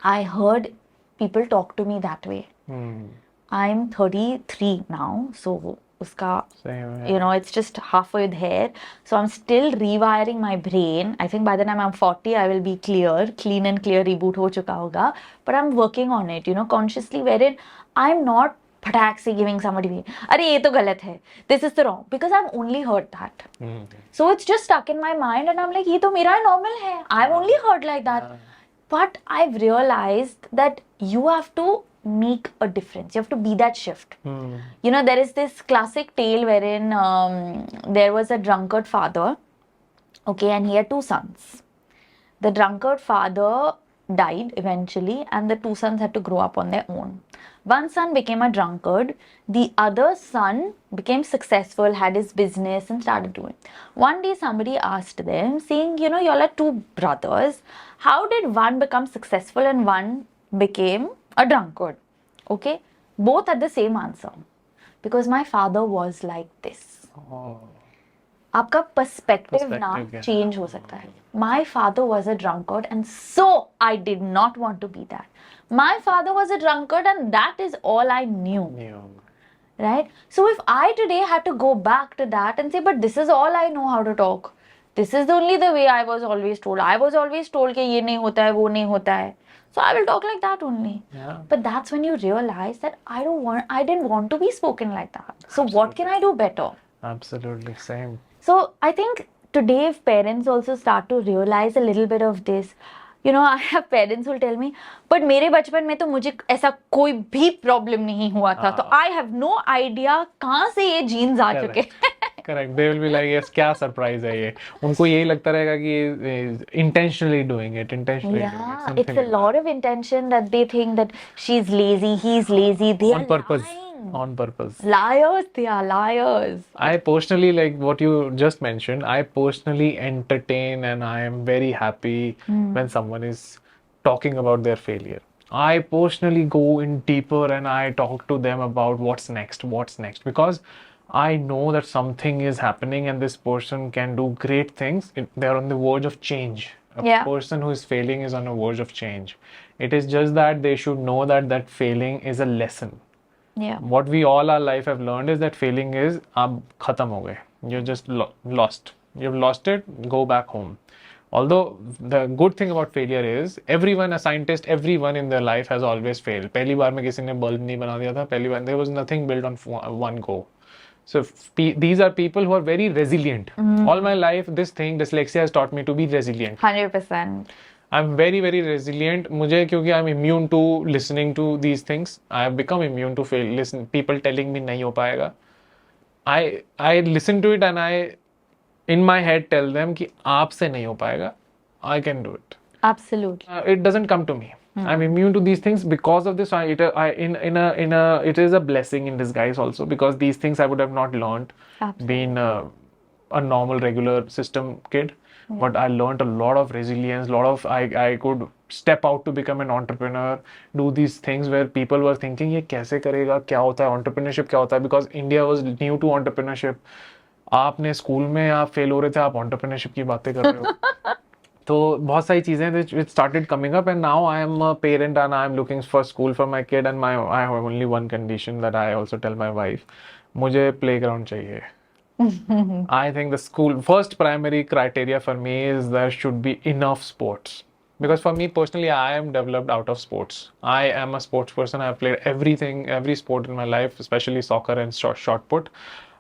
I heard people talk to me that way. I'm 33 now, so uska, you know, it's just halfway there. So I'm still rewiring my brain. I think by the time I'm 40, I will be clean and clear, reboot ho chuka hoga. But I'm working on it, you know, consciously, wherein I'm not पटाक से giving somebody, अरे ये तो गलत है, this is the wrong, because I've only heard that. So it's just stuck in my mind and I'm like, ये तो मेरा normal है, I've only heard like that. But I've realized that you have to make a difference. You have to be that shift. You know, there is this classic tale wherein there was a drunkard father, okay, and he had 2 sons. The drunkard father died eventually, and the 2 sons had to grow up on their own. One son became a drunkard, the other son became successful, had his business and started doing. One day somebody asked them, saying, you know, y'all are 2 brothers, how did one become successful and one became a drunkard? Okay, both had the same answer. Because my father was like this. आपका perspective ना change हो सकता है. My father was a drunkard and so I did not want to be that. My father was a drunkard and that is all I knew. Right? So if I today had to go back to that and say, but this is all I know how to talk. This is only the way I was always told. I was always told कि ये नहीं होता है, वो नहीं होता है. So I will talk like that only. Yeah. But that's when you realize that I didn't want to be spoken like that. So Absolutely. What can I do better? Absolutely, same. So I think today if parents also start to realize a little bit of this, you know, I have parents who will tell me, but मेरे बचपन में तो मुझे ऐसा कोई भी problem नहीं हुआ था, तो I have no idea कहाँ से ये genes आ चुके हैं. Correct. They will be like, yes, क्या surprise है ये? उनको यही लगता रहेगा कि intentionally doing it. Yeah, it's a lot of intention that they think that she's lazy, he's lazy. They on are purpose. lying. On purpose. Liars, they are liars. I personally, like what you just mentioned, I personally entertain and I am very happy when someone is talking about their failure. I personally go in deeper and I talk to them about what's next, because I know that something is happening and this person can do great things. They're on the verge of change. A person who is failing is on the verge of change. It is just that they should know that that failing is a lesson. Yeah. What we all our life have learned is that failing is ab khatam ho gaye. You're just lost. You've lost it, go back home. Although the good thing about failure is everyone, a scientist, everyone in their life has always failed. पहली बार में किसी ने bulb नहीं बना दिया था. पहली बार there was nothing built on one go. So these are people who are very resilient. All my life, this thing, dyslexia has taught me to be resilient. 100%. I'm very, very resilient. मुझे क्योंकि I'm immune to listening to these things. I have become immune to people telling me नहीं हो पाएगा. I listen to it and I, in my head, tell them कि आपसे नहीं हो पाएगा. I can do it. Absolutely. It doesn't come to me. I'm immune to these things because of this. It is a blessing in disguise also, because these things I would have not learned being a normal regular system kid. But I learned a lot of resilience, I could step out to become an entrepreneur, do these things where people were thinking ये कैसे करेगा, क्या होता है entrepreneurship, क्या होता है, because India was new to entrepreneurship. आपने स्कूल में आप फेल हो रहे थे, आप entrepreneurship की बातें कर रहे हो. तो बहुत सारी चीजें which started coming up, and now I am a parent and I am looking for school for my kid, and I have only one condition that I also tell my wife, मुझे playground चाहिए. I think the first primary criteria for me is there should be enough sports. Because for me personally, I am developed out of sports. I am a sports person. I've played every sport in my life, especially soccer and shot put.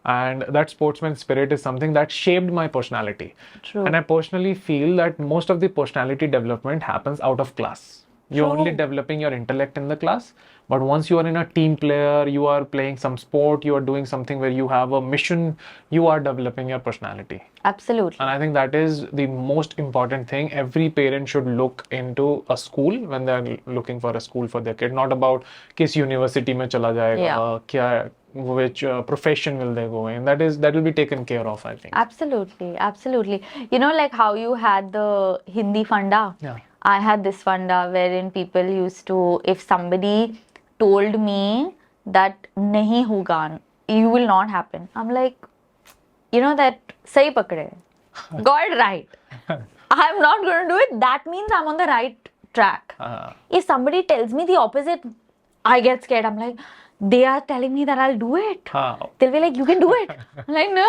And that sportsman spirit is something that shaped my personality. True. And I personally feel that most of the personality development happens out of class. You're only developing your intellect in the class. But once you are in a team player, you are playing some sport, you are doing something where you have a mission, you are developing your personality. Absolutely. And I think that is the most important thing. Every parent should look into a school when they are looking for a school for their kid. Not about किस university में चला जाएगा, क्या, which profession will they go in. That will be taken care of, I think. Absolutely, absolutely. You know, like how you had the Hindi funda. Yeah. I had this funda wherein people used to, if somebody told me that nahi hoga, you will not happen. I'm like, you know that sahi pakde. Got it right. I'm not going to do it. That means I'm on the right track. If somebody tells me the opposite, I get scared. I'm like, they are telling me that I'll do it. They'll be like, you can do it. I'm like, no,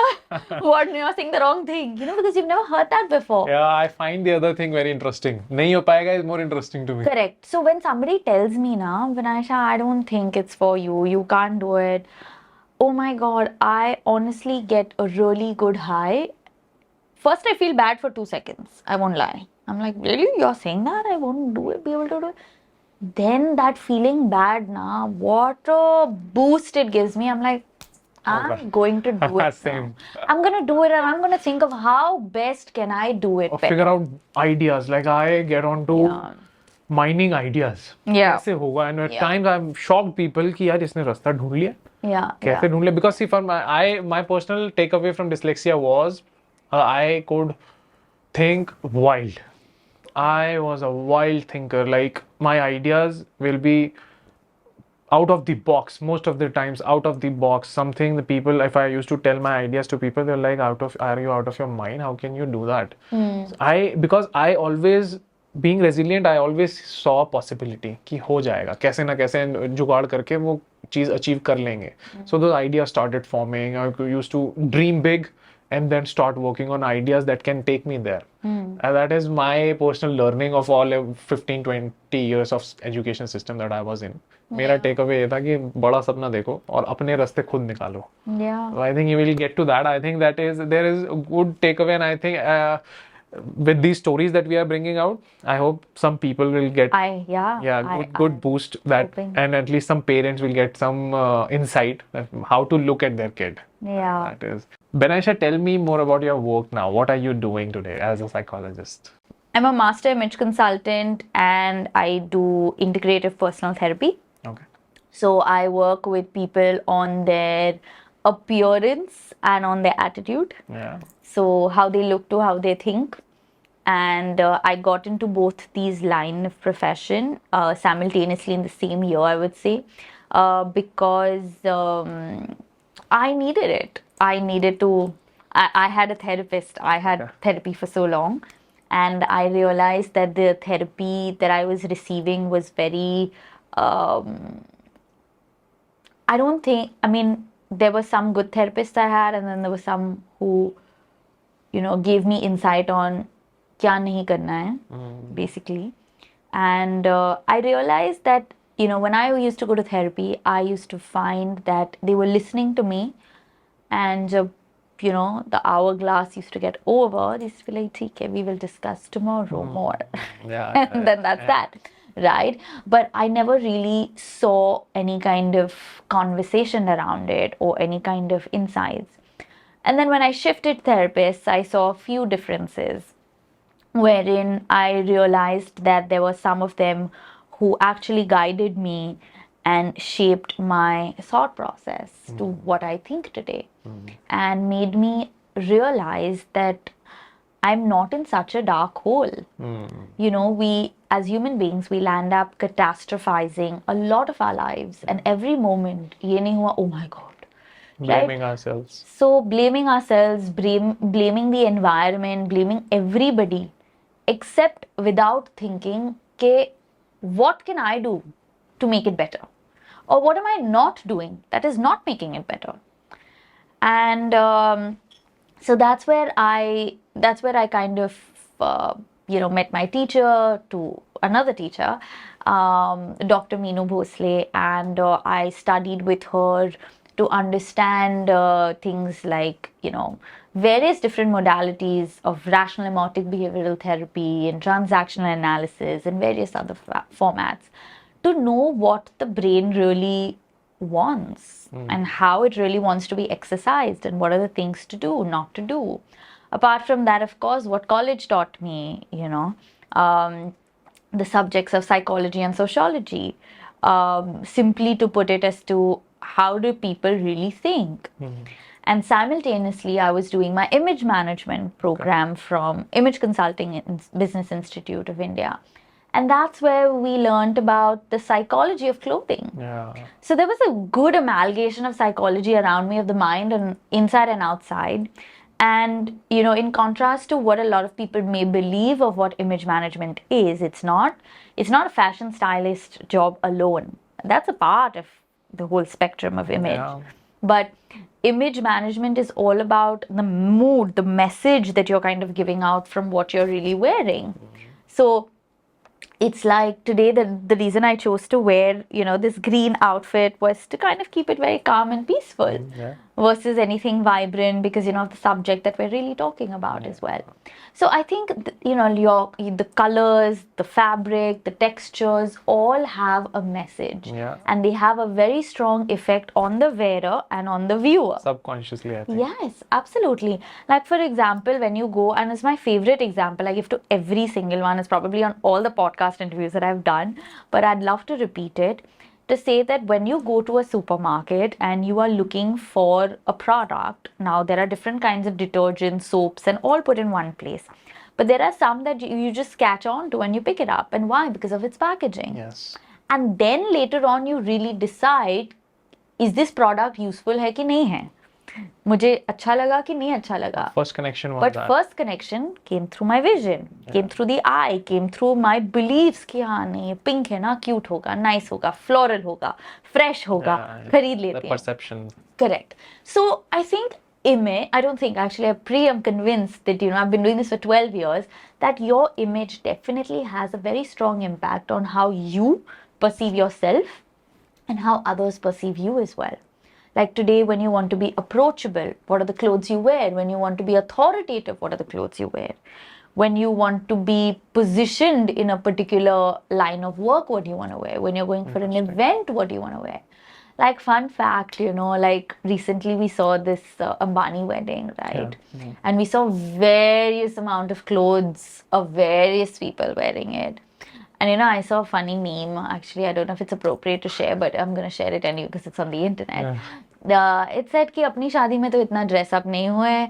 what? You're saying the wrong thing. You know, because you've never heard that before. Yeah, I find the other thing very interesting. Nahi ho payega is more interesting to me. Correct. So when somebody tells me now, Benaisha, I don't think it's for you. You can't do it. Oh my God, I honestly get a really good high. First, I feel bad for 2 seconds. I won't lie. I'm like, really? You're saying that? I won't be able to do it. Then that feeling bad, what a boost it gives me. I'm like, I'm going to do it. Same. I'm going to do it, and I'm going to think of how best can I do it. Or figure out ideas. Like I get onto mining ideas. Yeah. कैसे होगा? And at times I'm shocked people कि यार इसने रास्ता ढूंढ लिया. Yeah. कैसे ढूंढ लिया? Because see, for my personal takeaway from dyslexia was I could think wild. I was a wild thinker. Like my ideas will be out of the box most of the times. Out of the box. Something the people, if I used to tell my ideas to people, they're like, are you out of your mind? How can you do that? Because I always, being resilient, I always saw possibility कि हो जाएगा, कैसे ना कैसे जुगाड़ करके वो चीज अचीव कर लेंगे. So those ideas started forming. I used to dream big and then start working on ideas that can take me there. And that is my personal learning of all 15-20 years of education system that I was in. मेरा takeaway ये था कि बड़ा सपना देखो और अपने रास्ते खुद निकालो. Yeah. So I think you will get to that. I think there is a good takeaway, and I think with these stories that we are bringing out, I hope some people will get good boost that, and at least some parents will get some insight of how to look at their kid. Yeah. That is. Benaisha, tell me more about your work now. What are you doing today as a psychologist? I'm a master image consultant, and I do integrative personal therapy. Okay. So I work with people on their appearance and on their attitude. Yeah. So how they look to how they think. And I got into both these line of profession simultaneously in the same year, I would say, because I needed it. I needed to, I had a therapist. I had therapy for so long. And I realized that the therapy that I was receiving was very, there were some good therapists I had, and then there were some who, gave me insight on kya nahi karna hai, basically. And I realized that, when I used to go to therapy, I used to find that they were listening to me, and, the hourglass used to get over. They used to be like, okay, we will discuss tomorrow more. Yeah. And then that's that. Right? But I never really saw any kind of conversation around it or any kind of insights. And then when I shifted therapists, I saw a few differences, wherein I realized that there were some of them who actually guided me and shaped my thought process to what I think today, and made me realize that I'm not in such a dark hole. We, as human beings, we'll end up catastrophizing a lot of our lives, and every moment, ye nahi hua, oh my God. Blaming ourselves. So blaming ourselves, blaming the environment, blaming everybody, except without thinking, what can I do to make it better? Or what am I not doing that is not making it better? And so that's where I kind of met my teacher, to another teacher, Dr. Meenu Bhosle, and I studied with her to understand things like, various different modalities of rational emotive behavioral therapy and transactional analysis and various other formats, to know what the brain really wants and how it really wants to be exercised, and what are the things to do, not to do. Apart from that, of course, what college taught me, the subjects of psychology and sociology, simply to put it as to how do people really think. And simultaneously, I was doing my image management program from Image Consulting Business Institute of India. And that's where we learned about the psychology of clothing. Yeah. So there was a good amalgamation of psychology around me, of the mind and inside and outside. And, in contrast to what a lot of people may believe of what image management is, it's not a fashion stylist job alone. That's a part of the whole spectrum of image. Yeah. But image management is all about the mood, the message that you're kind of giving out from what you're really wearing. So it's like today, the reason I chose to wear, this green outfit was to kind of keep it very calm and peaceful versus anything vibrant because, of the subject that we're really talking about as well. So I think, the colors, the fabric, the textures all have a message. Yeah. And they have a very strong effect on the wearer and on the viewer. Subconsciously, I think. Yes, absolutely. Like, for example, when you go, and it's my favorite example, I give to every single one, it's probably on all the podcast interviews that I've done, but I'd love to repeat it, to say that when you go to a supermarket and you are looking for a product, now there are different kinds of detergents, soaps, and all put in one place. But there are some that you just catch on to when you pick it up. And why? Because of its packaging. Yes. And then later on, you really decide, is this product useful है कि नहीं है? मुझे अच्छा लगा कि नहीं अच्छा लगा? First connection was But that. first connection came through my vision, came through the eye, came through my beliefs कि हाँ नहीं ये pink है ना, cute होगा, nice होगा, floral होगा, fresh होगा, खरीद लेते हैं. The perception. Correct. So I think image, I don't think actually, I'm convinced that, I've been doing this for 12 years, that your image definitely has a very strong impact on how you perceive yourself and how others perceive you as well. Like today, when you want to be approachable, what are the clothes you wear? When you want to be authoritative, what are the clothes you wear? When you want to be positioned in a particular line of work, what do you want to wear? When you're going for an event, what do you want to wear? Like, fun fact, like recently we saw this Ambani wedding, right? Yeah. And we saw various amount of clothes of various people wearing it. And I saw a funny meme. Actually, I don't know if it's appropriate to share, but I'm going to share it anyway because it's on the internet. It said कि अपनी शादी में तो इतना dress up नहीं हुए,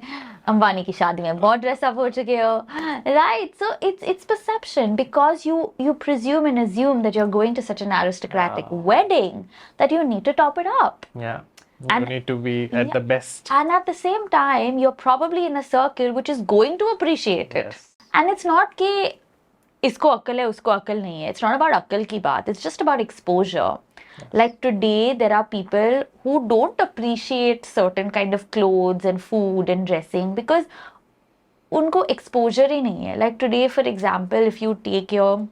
अंबानी की शादी में बहुत dress up हो चुके हो, right? So it's perception, because you presume and assume that you're going to such an aristocratic wedding that you need to top it up. Yeah. You need to be at the best. And at the same time, you're probably in a circle which is going to appreciate it. And it's not कि इसको अक्ल है उसको अक्ल नहीं है. It's not about अक्ल की बात. It's just about exposure. Like today, there are people who don't appreciate certain kind of clothes and food and dressing because उनको exposure ही नहीं है. Like today, for example, if you take your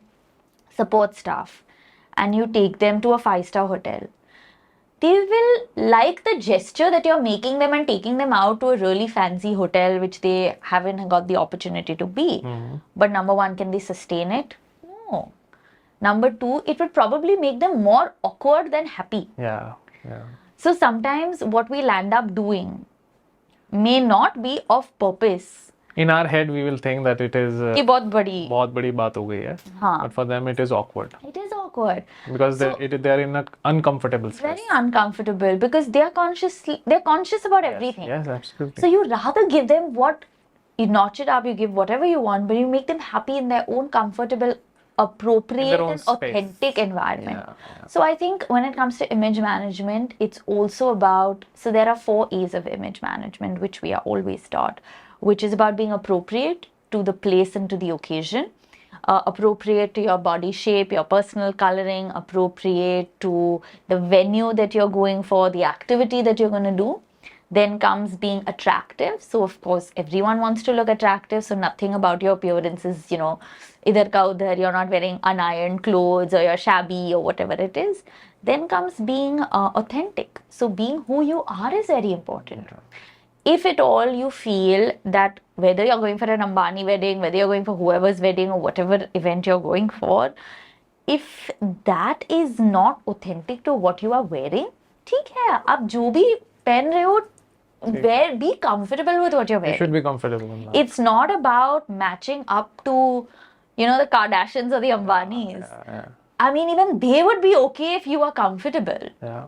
support staff and you take them to a 5-star hotel, they will like the gesture that you're making them and taking them out to a really fancy hotel which they haven't got the opportunity to be. But number one, can they sustain it? No. Number two, it would probably make them more awkward than happy. Yeah. So sometimes what we'll end up doing may not be of purpose. In our head, we will think that it is कि बहुत बड़ी बात हो गई है. But for them, it is awkward. It is awkward. Because they're in an uncomfortable space. Very uncomfortable because they're conscious about everything. Yes, absolutely. So you rather give them what, you notch it up, you give whatever you want, but you make them happy in their own comfortable, appropriate and authentic environment. So I think when it comes to image management, it's also about, so there are 4 A's of image management, which we are always taught, which is about being appropriate to the place and to the occasion, appropriate to your body shape, your personal coloring, appropriate to the venue that you're going for, the activity that you're going to do. Then comes being attractive. So of course, everyone wants to look attractive. So nothing about your appearance is, idhar ka udhar, you're not wearing unironed clothes or you're shabby or whatever it is. Then comes being authentic. So being who you are is very important. If at all you feel that whether you're going for an Ambani wedding, whether you're going for whoever's wedding or whatever event you're going for, if that is not authentic to what you are wearing, ठीक है, आप जो भी पहन रहे हो, be comfortable with what you're wearing. You should be comfortable in that. It's not about matching up to, the Kardashians or the Ambanis. I mean, even they would be okay if you are comfortable. Yeah.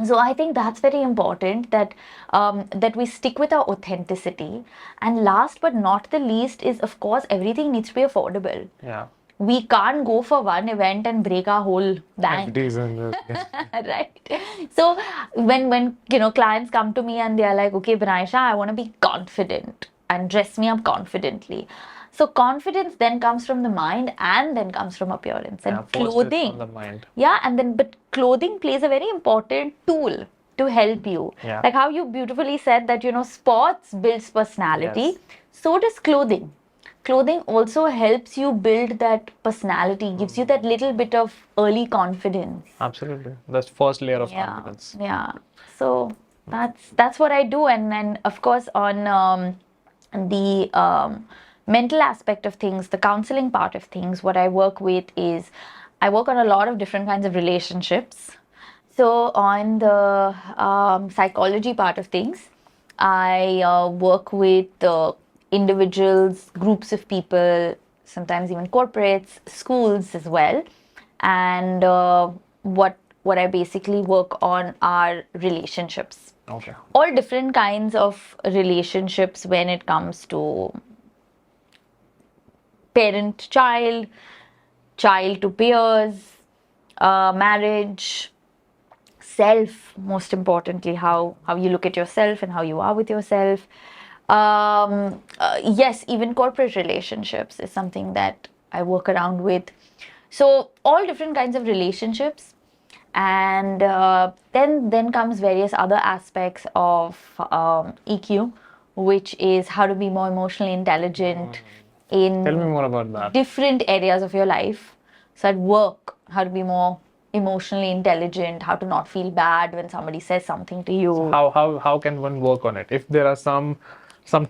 So I think that's very important that that we stick with our authenticity. And last but not the least is, of course, everything needs to be affordable. Yeah. We can't go for one event and break our whole bank. Right? So when clients come to me and they are like, okay, Benaisha, I want to be confident. and dress me up confidently. So confidence then comes from the mind and then comes from appearance. And clothing. On the mind. Yeah, and then but clothing plays a very important tool to help you. Yeah. Like how you beautifully said that, sports builds personality. Yes. So does clothing. Clothing also helps you build that personality, gives you that little bit of early confidence. Absolutely. That's first layer of confidence. Yeah. So that's what I do. And then, of course, on the mental aspect of things, the counseling part of things, what I work with is I work on a lot of different kinds of relationships. So on the psychology part of things, I work with individuals, groups of people, sometimes even corporates, schools as well. And what I basically work on are relationships. Okay. All different kinds of relationships when it comes to parent-child, child to peers, marriage, self, most importantly, how you look at yourself and how you are with yourself. Yes, even corporate relationships is something that I work around with. So all different kinds of relationships, and then comes various other aspects of EQ, which is how to be more emotionally intelligent in Tell me more about that. different areas of your life. So at work, how to be more emotionally intelligent, how to not feel bad when somebody says something to you. So how can one work on it? If there are some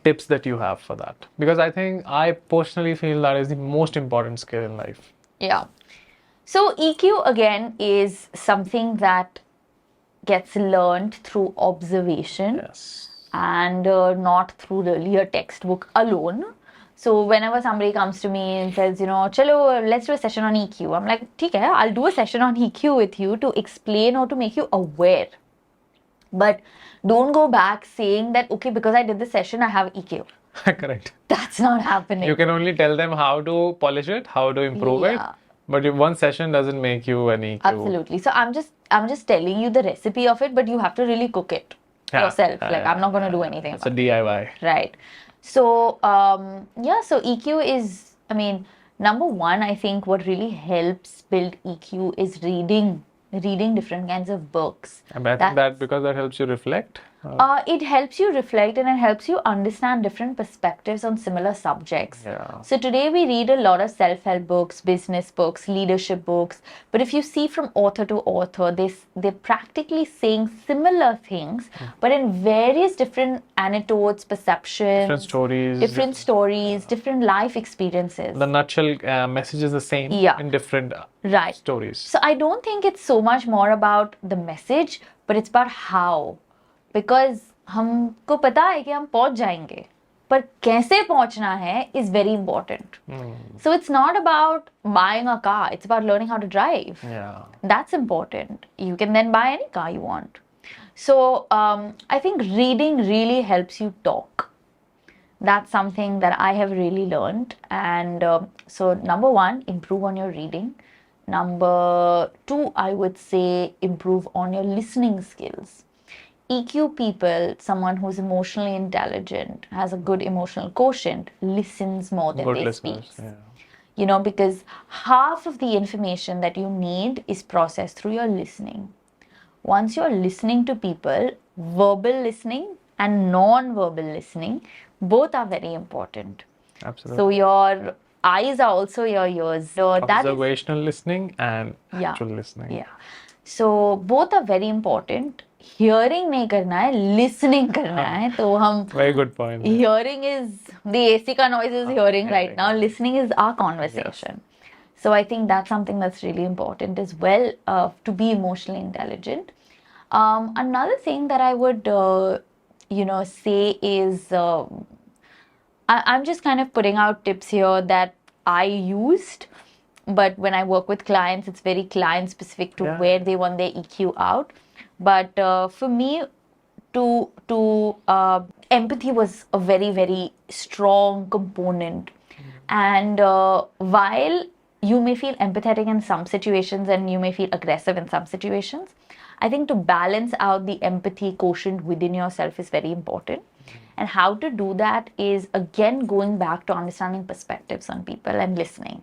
tips that you have for that, because I personally feel that is the most important skill in life. Yeah. So EQ again is something that gets learned through observation. Yes. And not through really a textbook alone. So whenever somebody comes to me and says, chalo, let's do a session on EQ. I'm like, theek hai, I'll do a session on EQ with you to explain or to make you aware. But don't go back saying that, okay, because I did the session, I have EQ. Correct. That's not happening. You can only tell them how to polish it, how to improve it. But one session doesn't make you an EQ. Absolutely. So I'm just telling you the recipe of it, but you have to really cook it yourself. I'm not going to do anything. It's a DIY. Right. So, so EQ is, number one, I think what really helps build EQ is reading different kinds of books. And I think that because that helps you reflect. It helps you reflect and it helps you understand different perspectives on similar subjects. Yeah. So today we read a lot of self-help books, business books, leadership books. But if you see from author to author, they're practically saying similar things, but in various different anecdotes, perceptions, different stories, different life experiences. The nutshell message is the same in different stories. So I don't think it's so much more about the message, but it's about how. Because हमको पता है कि हम पहुंच जाएंगे, पर कैसे पहुंचना है is very important. So it's not about buying a car, it's about learning how to drive. Yeah. That's important. You can then buy any car you want. So I think reading really helps you talk. That's something that I have really learned. And so number one, improve on your reading. Number two, I would say improve on your listening skills. EQ people, someone who's emotionally intelligent, has a good emotional quotient, listens more than they speak. Yeah. Because half of the information that you need is processed through your listening. Once you're listening to people, verbal listening and non-verbal listening, both are very important. Absolutely. So your eyes are also your ears. So observational listening and actual listening. Yeah. So both are very important. Hearing नहीं करना है, listening करना है. तो हम very good point. Hearing is the AC का noise is hearing right now. Listening is our conversation. Yes. So I think that's something that's really important as well, to be emotionally intelligent. Another thing that I would say is I'm just kind of putting out tips here that I used. But when I work with clients, it's very client specific to where they want their EQ out. But for me, empathy was a very, very strong component. And while you may feel empathetic in some situations and you may feel aggressive in some situations, I think to balance out the empathy quotient within yourself is very important. And how to do that is, again, going back to understanding perspectives on people and listening.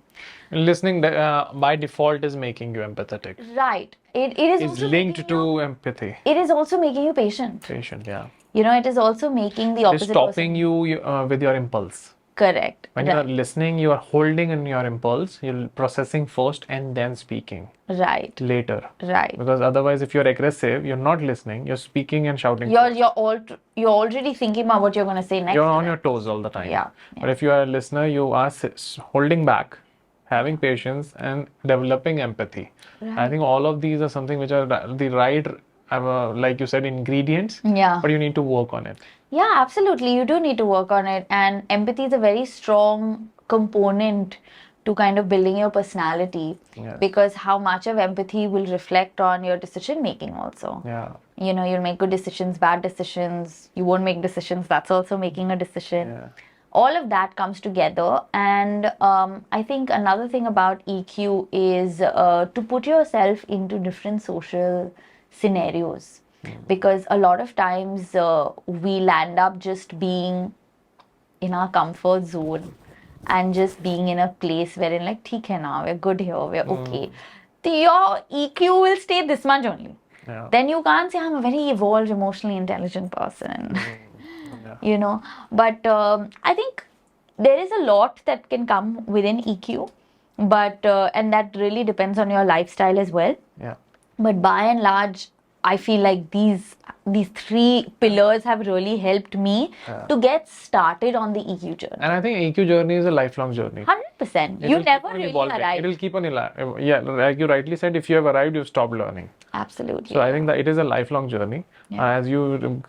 Listening by default is making you empathetic. Right. It is It's also linked to empathy. It is also making you patient. Patient, yeah. You know, it is also making the opposite It's stopping person. you with your impulse. Correct. When you are listening, you are holding in your impulse, you're processing first and then speaking. Right. Later. Right. Because otherwise, if you're aggressive, you're not listening, you're speaking and shouting. You're already thinking about what you're going to say next. You're on your toes all the time. Yeah. But if you are a listener, you are holding back, having patience, and developing empathy. Right. I think all of these are something which are the right, like you said, ingredients. Yeah. But you need to work on it. Yeah, absolutely. You do need to work on it. And empathy is a very strong component to kind of building your personality. Yeah. Because how much of empathy will reflect on your decision making also. Yeah. You know, you'll make good decisions, bad decisions. You won't make decisions. That's also making a decision. Yeah. All of that comes together. And I think another thing about EQ is to put yourself into different social scenarios. Because a lot of times we land up just being in our comfort zone and just being in a place wherein like, theek hai na, we're good here, we're okay. So your EQ will stay this much only. Yeah. Then you can't say I'm a very evolved, emotionally intelligent person. Yeah. You know, but I think there is a lot that can come within EQ, but and that really depends on your lifestyle as well. Yeah. But by and large, I feel like these three pillars have really helped me to get started on the EQ journey. And I think EQ journey is a lifelong journey. 100%. You never really arrive. It will keep on evolving. Yeah, like you rightly said, if you have arrived, you've stopped learning. Absolutely. So I think that it is a lifelong journey. As you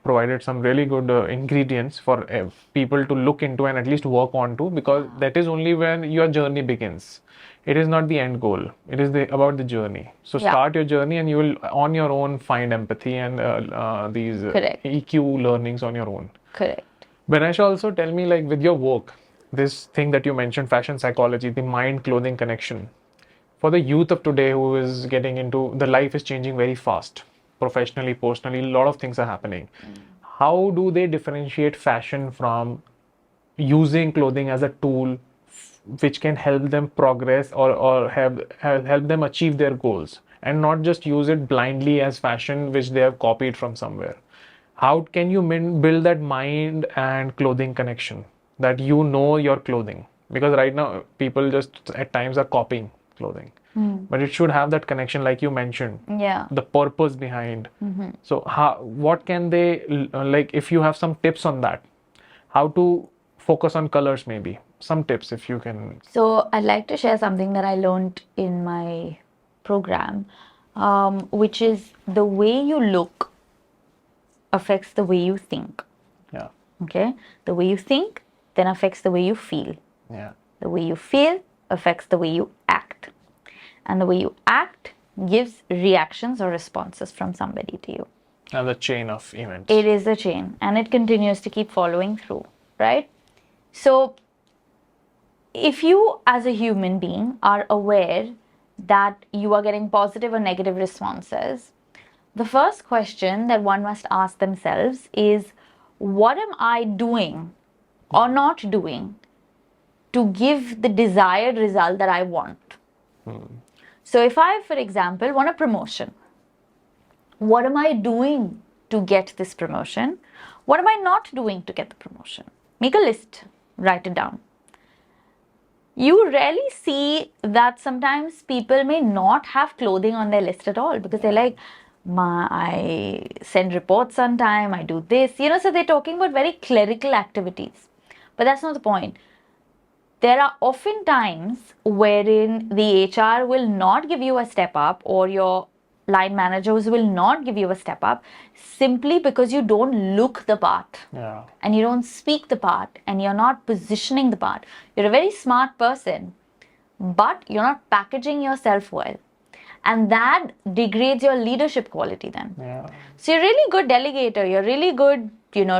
provided some really good ingredients for people to look into and at least work on to, because that is only when your journey begins. It is not the end goal. It is about the journey. So start your journey and you will on your own find empathy and these EQ learnings on your own. Correct. Benaisha, also tell me, like with your work, this thing that you mentioned, fashion psychology, the mind-clothing connection. For the youth of today who is getting into, the life is changing very fast. Professionally, personally, a lot of things are happening. How do they differentiate fashion from using clothing as a tool which can help them progress or help them achieve their goals, and not just use it blindly as fashion which they have copied from somewhere? How can you build that mind and clothing connection, that you know your clothing? Because right now people just at times are copying clothing, but it should have that connection, like you mentioned. The purpose behind. So what can they, like if you have some tips on that, how to focus on colors, maybe some tips if you can. So I'd like to share something that I learned in my program, which is the way you look affects the way you think. Yeah. Okay. The way you think then affects the way you feel. Yeah. The way you feel affects the way you act. And the way you act gives reactions or responses from somebody to you. And the chain of events. It is a chain and it continues to keep following through, right? So if you as a human being are aware that you are getting positive or negative responses, the first question that one must ask themselves is, what am I doing or not doing to give the desired result that I want? So if I, for example, want a promotion, what am I doing to get this promotion? What am I not doing to get the promotion? Make a list, write it down. You rarely see that sometimes people may not have clothing on their list at all because they're like, I send reports on time, I do this, so they're talking about very clerical activities. But that's not the point. There are often times wherein the HR will not give you a step up, or your line managers will not give you a step up, simply because you don't look the part. Yeah. And you don't speak the part, and you're not positioning the part. You're a very smart person, but you're not packaging yourself well. And that degrades your leadership quality then. Yeah. So you're really good delegator, you're really good,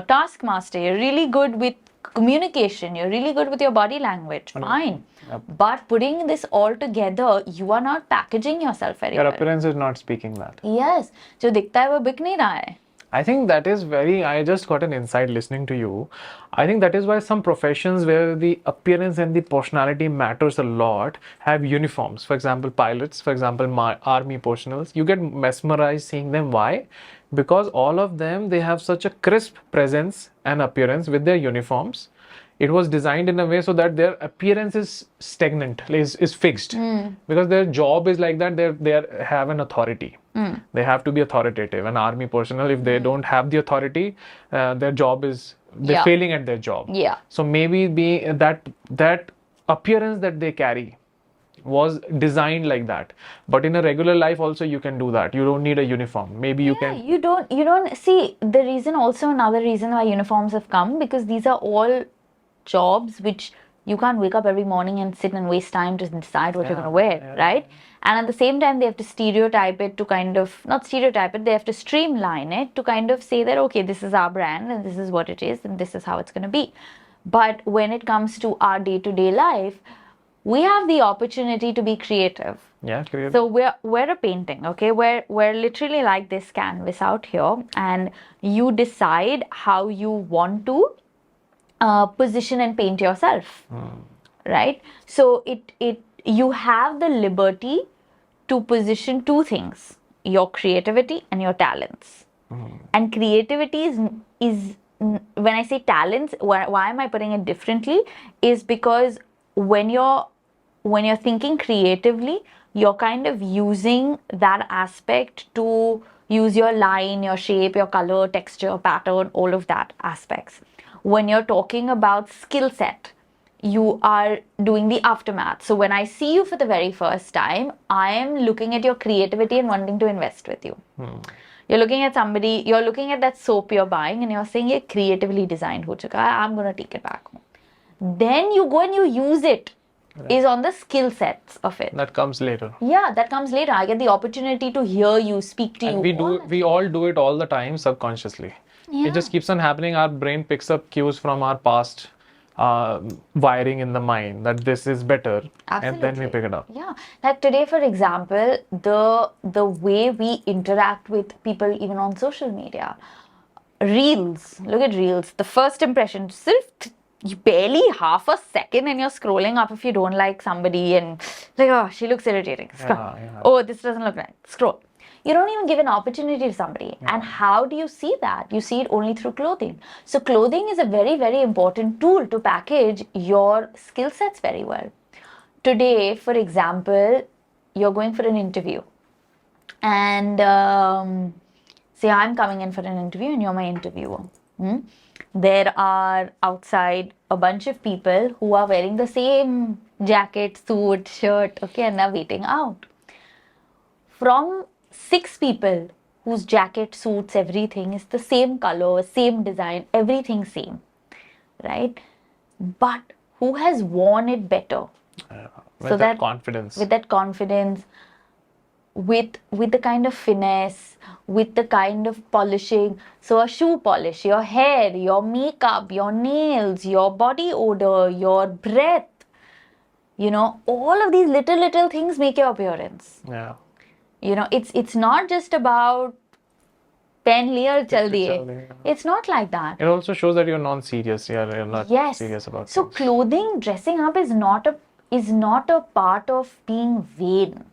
taskmaster, you're really good with communication, you're really good with your body language, fine. Yep. But putting this all together, you are not packaging yourself very well. Your appearance is not speaking that. Yes. जो दिखता है वो बिक नहीं रहा है. I think that is I just got an insight listening to you. I think that is why some professions where the appearance and the personality matters a lot have uniforms. For example, pilots, for example, army personnel. You get mesmerized seeing them. Why? Because all of them, they have such a crisp presence and appearance with their uniforms. It was designed in a way so that their appearance is stagnant, is fixed, because their job is like that. They have an authority. They have to be authoritative. An army personnel, if they don't have the authority, their job is they're failing at their job. Yeah. So maybe that appearance that they carry was designed like that. But in a regular life also you can do that. You don't need a uniform. Maybe you can. You don't see the reason. Also, another reason why uniforms have come, because these are all jobs which you can't wake up every morning and sit and waste time to decide what you're going to wear, right? And at the same time, they have to stereotype it to kind of, not stereotype it, they have to streamline it to kind of say that, okay, this is our brand and this is what it is and this is how it's going to be. But when it comes to our day-to-day life, we have the opportunity to be creative. Yeah, creative. So we're a painting, okay? We're literally like this canvas out here, and you decide how you want to position and paint yourself, right? So you have the liberty to position two things: your creativity and your talents. And creativity is when I say talents, why am I putting it differently? Is because when you're thinking creatively, you're kind of using that aspect to use your line, your shape, your color, texture, pattern, all of that aspects. When you're talking about skill set, you are doing the aftermath. So when I see you for the very first time, I am looking at your creativity and wanting to invest with you. You're looking at somebody, you're looking at that soap you're buying and you're saying, "Ye creatively designed ho chuka hai, I'm going to take it back home." Then you go and you use it. Right. Is on the skill sets of it. That comes later. Yeah, that comes later. I get the opportunity to hear you, speak to and you. We all do it all the time subconsciously. Yeah. It just keeps on happening. Our brain picks up cues from our past wiring in the mind that this is better. Absolutely. And then we pick it up. Yeah. Like today, for example, the way we interact with people even on social media. Reels. Look at Reels. The first impression, barely half a second and you're scrolling up if you don't like somebody and like, oh, she looks irritating. Scroll. Yeah. Oh, this doesn't look right. Scroll. You don't even give an opportunity to somebody. Yeah. And how do you see that? You see it only through clothing. So clothing is a very, very important tool to package your skill sets very well. Today, for example, you're going for an interview. And say I'm coming in for an interview and you're my interviewer. There are outside a bunch of people who are wearing the same jacket, suit, shirt, okay, and are waiting out. From 6 people whose jacket, suits, everything is the same color, same design, everything same, right? But who has worn it better? With that confidence. With that confidence, with the kind of finesse, with the kind of polishing. So a shoe polish, your hair, your makeup, your nails, your body odor, your breath, all of these little things make your appearance. Yeah. It's not just about pen liya chal diye. It's not like that. It also shows that you're non-serious. You're not serious about so things. Clothing, dressing up is not a part of being vain.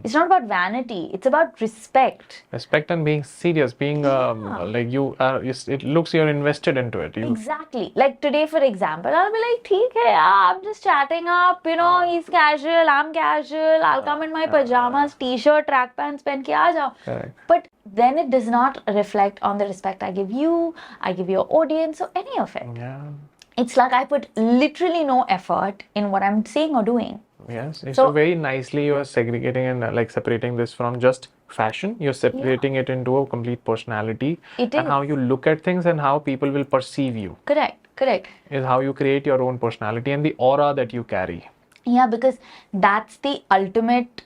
It's not about vanity. It's about respect. Respect and being serious, being like you are. It looks you're invested into it. Exactly. Like today, for example, I'll be like, "Theek hai, I'm just chatting up. He's casual. I'm casual. I'll come in my pajamas, t-shirt, track pants, pen ke aa jao." Correct. But then it does not reflect on the respect I give you, I give your audience, or any of it. Yeah. It's like I put literally no effort in what I'm saying or doing. Yes, so very nicely you are segregating and separating this from just fashion. You're separating it into a complete personality. It and is. How you look at things and how people will perceive you. Correct. Is how you create your own personality and the aura that you carry. Yeah, because that's the ultimate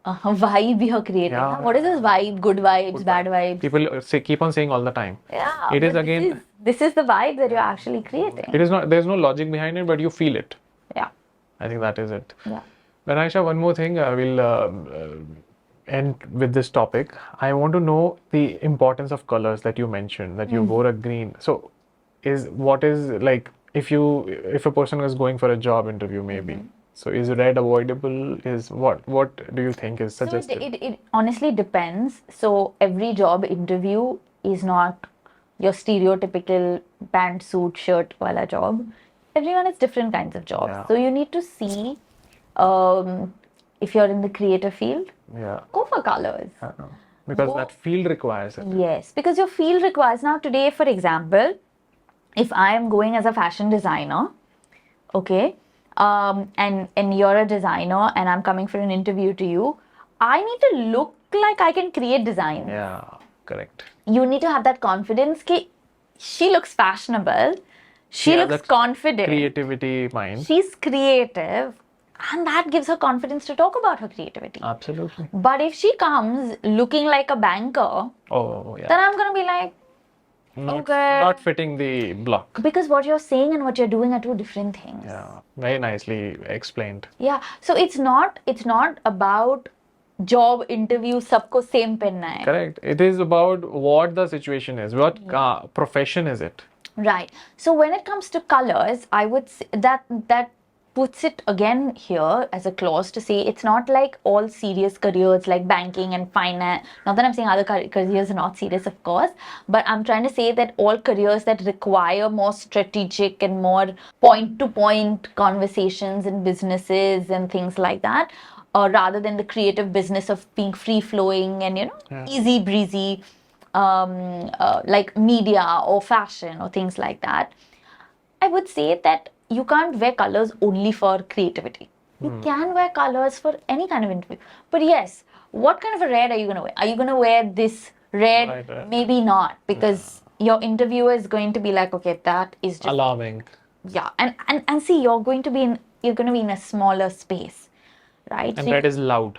vibe you're creating. Yeah. What is this vibe? Good vibes, bad vibes? People keep on saying all the time. Yeah. It is again. This is the vibe that you're actually creating. It is not. There's no logic behind it, but you feel it. Yeah. I think that is it. Yeah. Benaisha, one more thing. end with this topic, I want to know the importance of colors that you mentioned, that you wore a green. So what is like, if a person is going for a job interview maybe, so is red avoidable? Is what do you think is suggested? So it honestly depends. So every job interview is not your stereotypical pant, suit, shirt wala job. Everyone has different kinds of jobs. Yeah. So you need to see if you're in the creative field, go for colors. Because that field requires it. Yes, because your field requires. Now today, for example, if I am going as a fashion designer, okay, and you're a designer and I'm coming for an interview to you, I need to look like I can create designs. Yeah, correct. You need to have that confidence that she looks fashionable, she looks confident, creativity mind. She's creative, and that gives her confidence to talk about her creativity. Absolutely. But if she comes looking like a banker, then I'm gonna be like, not fitting the block. Because what you're saying and what you're doing are two different things. Yeah, very nicely explained. Yeah, so it's not about job interview sabko same penna hai. Correct. It is about what the situation is. What profession is it? Right. So when it comes to colors, I would say that puts it again here as a clause to say it's not like all serious careers like banking and finance. Not that I'm saying other careers are not serious, of course, but I'm trying to say that all careers that require more strategic and more point-to-point conversations in businesses and things like that, rather than the creative business of being free-flowing and easy breezy, like media or fashion or things like that. I would say that you can't wear colors only for creativity. You can wear colors for any kind of interview. But yes, what kind of a red are you going to wear? Are you going to wear this red? Right. Maybe not, because your interviewer is going to be like, okay, that is just alarming. Yeah, and see, you're going to be in a smaller space, right? And red is loud.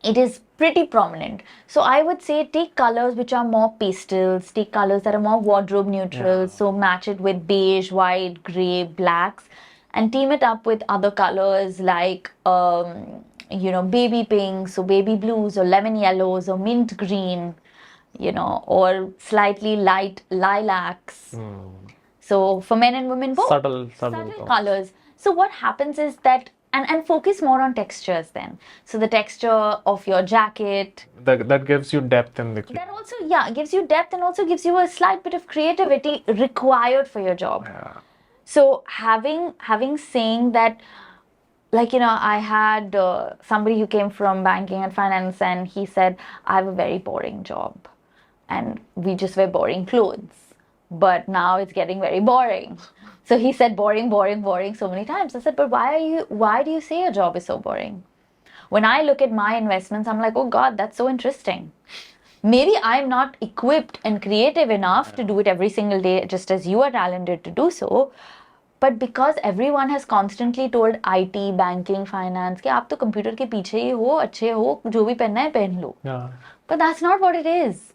It is pretty prominent. So I would say take colors which are more pastels, take colors that are more wardrobe neutral, so match it with beige, white, grey, blacks, and team it up with other colors like baby pinks or baby blues or lemon yellows or mint green, or slightly light lilacs. So for men and women both. Subtle colors. So what happens is that and focus more on textures then. So the texture of your jacket. That gives you depth in the That also, gives you depth and also gives you a slight bit of creativity required for your job. Yeah. So having saying that, I had somebody who came from banking and finance and he said, I have a very boring job and we just wear boring clothes. But now it's getting very boring. So he said boring, boring, boring so many times. I said, but why do you say your job is so boring? When I look at my investments, I'm like, oh God, that's so interesting. Maybe I'm not equipped and creative enough to do it every single day, just as you are talented to do so. But because everyone has constantly told IT, banking, finance, कि आप तो computer के पीछे ही हो, अच्छे हो, जो भी पहनना है पहन लो. But that's not what it is.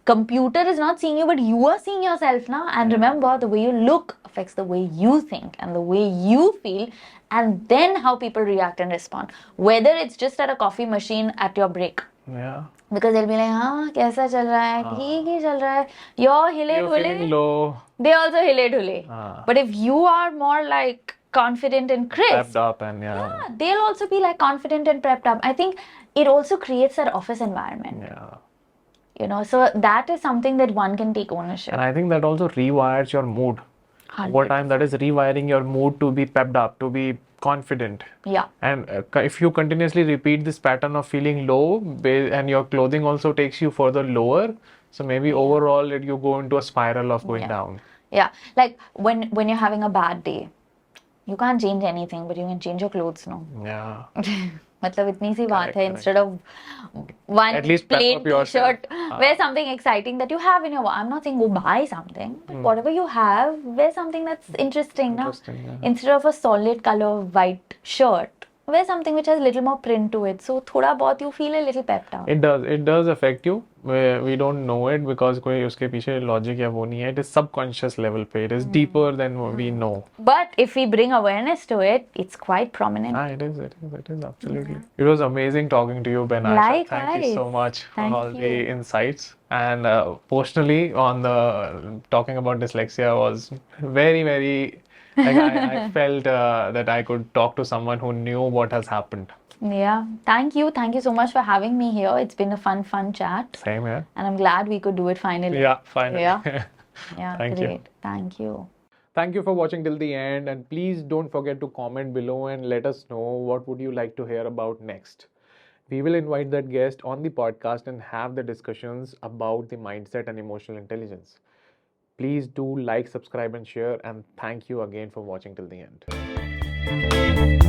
Computer is not seeing you, but you are seeing yourself now. And remember, the way you look affects the way you think and the way you feel, and then how people react and respond. Whether it's just at a coffee machine at your break. Yeah. Because they'll be like, हाँ कैसा चल रहा है, ठीक ही चल रहा है. You're feeling low. They also hile. But if you are more like confident and crisp, prepped up and they'll also be like confident and prepped up. I think it also creates that office environment. Yeah. So that is something that one can take ownership. And I think that also rewires your mood. 100%. Over time, that is rewiring your mood to be pepped up, to be confident. Yeah. And if you continuously repeat this pattern of feeling low, and your clothing also takes you further lower, so maybe overall you go into a spiral of going down. Yeah. Like when you're having a bad day, you can't change anything, but you can change your clothes, no? Yeah. मतलब इतनी सी बात है, instead of one plain t-shirt, wear something exciting that you have in your. I'm not saying go buy something, but whatever you have, wear something that's interesting. Yeah. Instead of a solid color white shirt, wear something which has a little more print to it. So thoda bahut you feel a little pepped out. It does affect you. We don't know it because कोई उसके पीछे logic या वो नहीं है. It is subconscious level पे. It is deeper than we know. But if we bring awareness to it, it's quite prominent. It is absolutely. It was amazing talking to you, Benaisha. Likewise. Thank you so much for Thank all you. the insights. And personally, on the talking about dyslexia was very, very like I felt that I could talk to someone who knew what has happened. Yeah. Thank you so much for having me here. It's been a fun chat. Same here. And I'm glad we could do it finally. Yeah, finally. Yeah. Yeah, Thank great. you. Thank you. Thank you for watching till the end, and please don't forget to comment below and let us know what would you like to hear about next. We will invite that guest on the podcast and have the discussions about the mindset and emotional intelligence. Please do like, subscribe and share, and thank you again for watching till the end.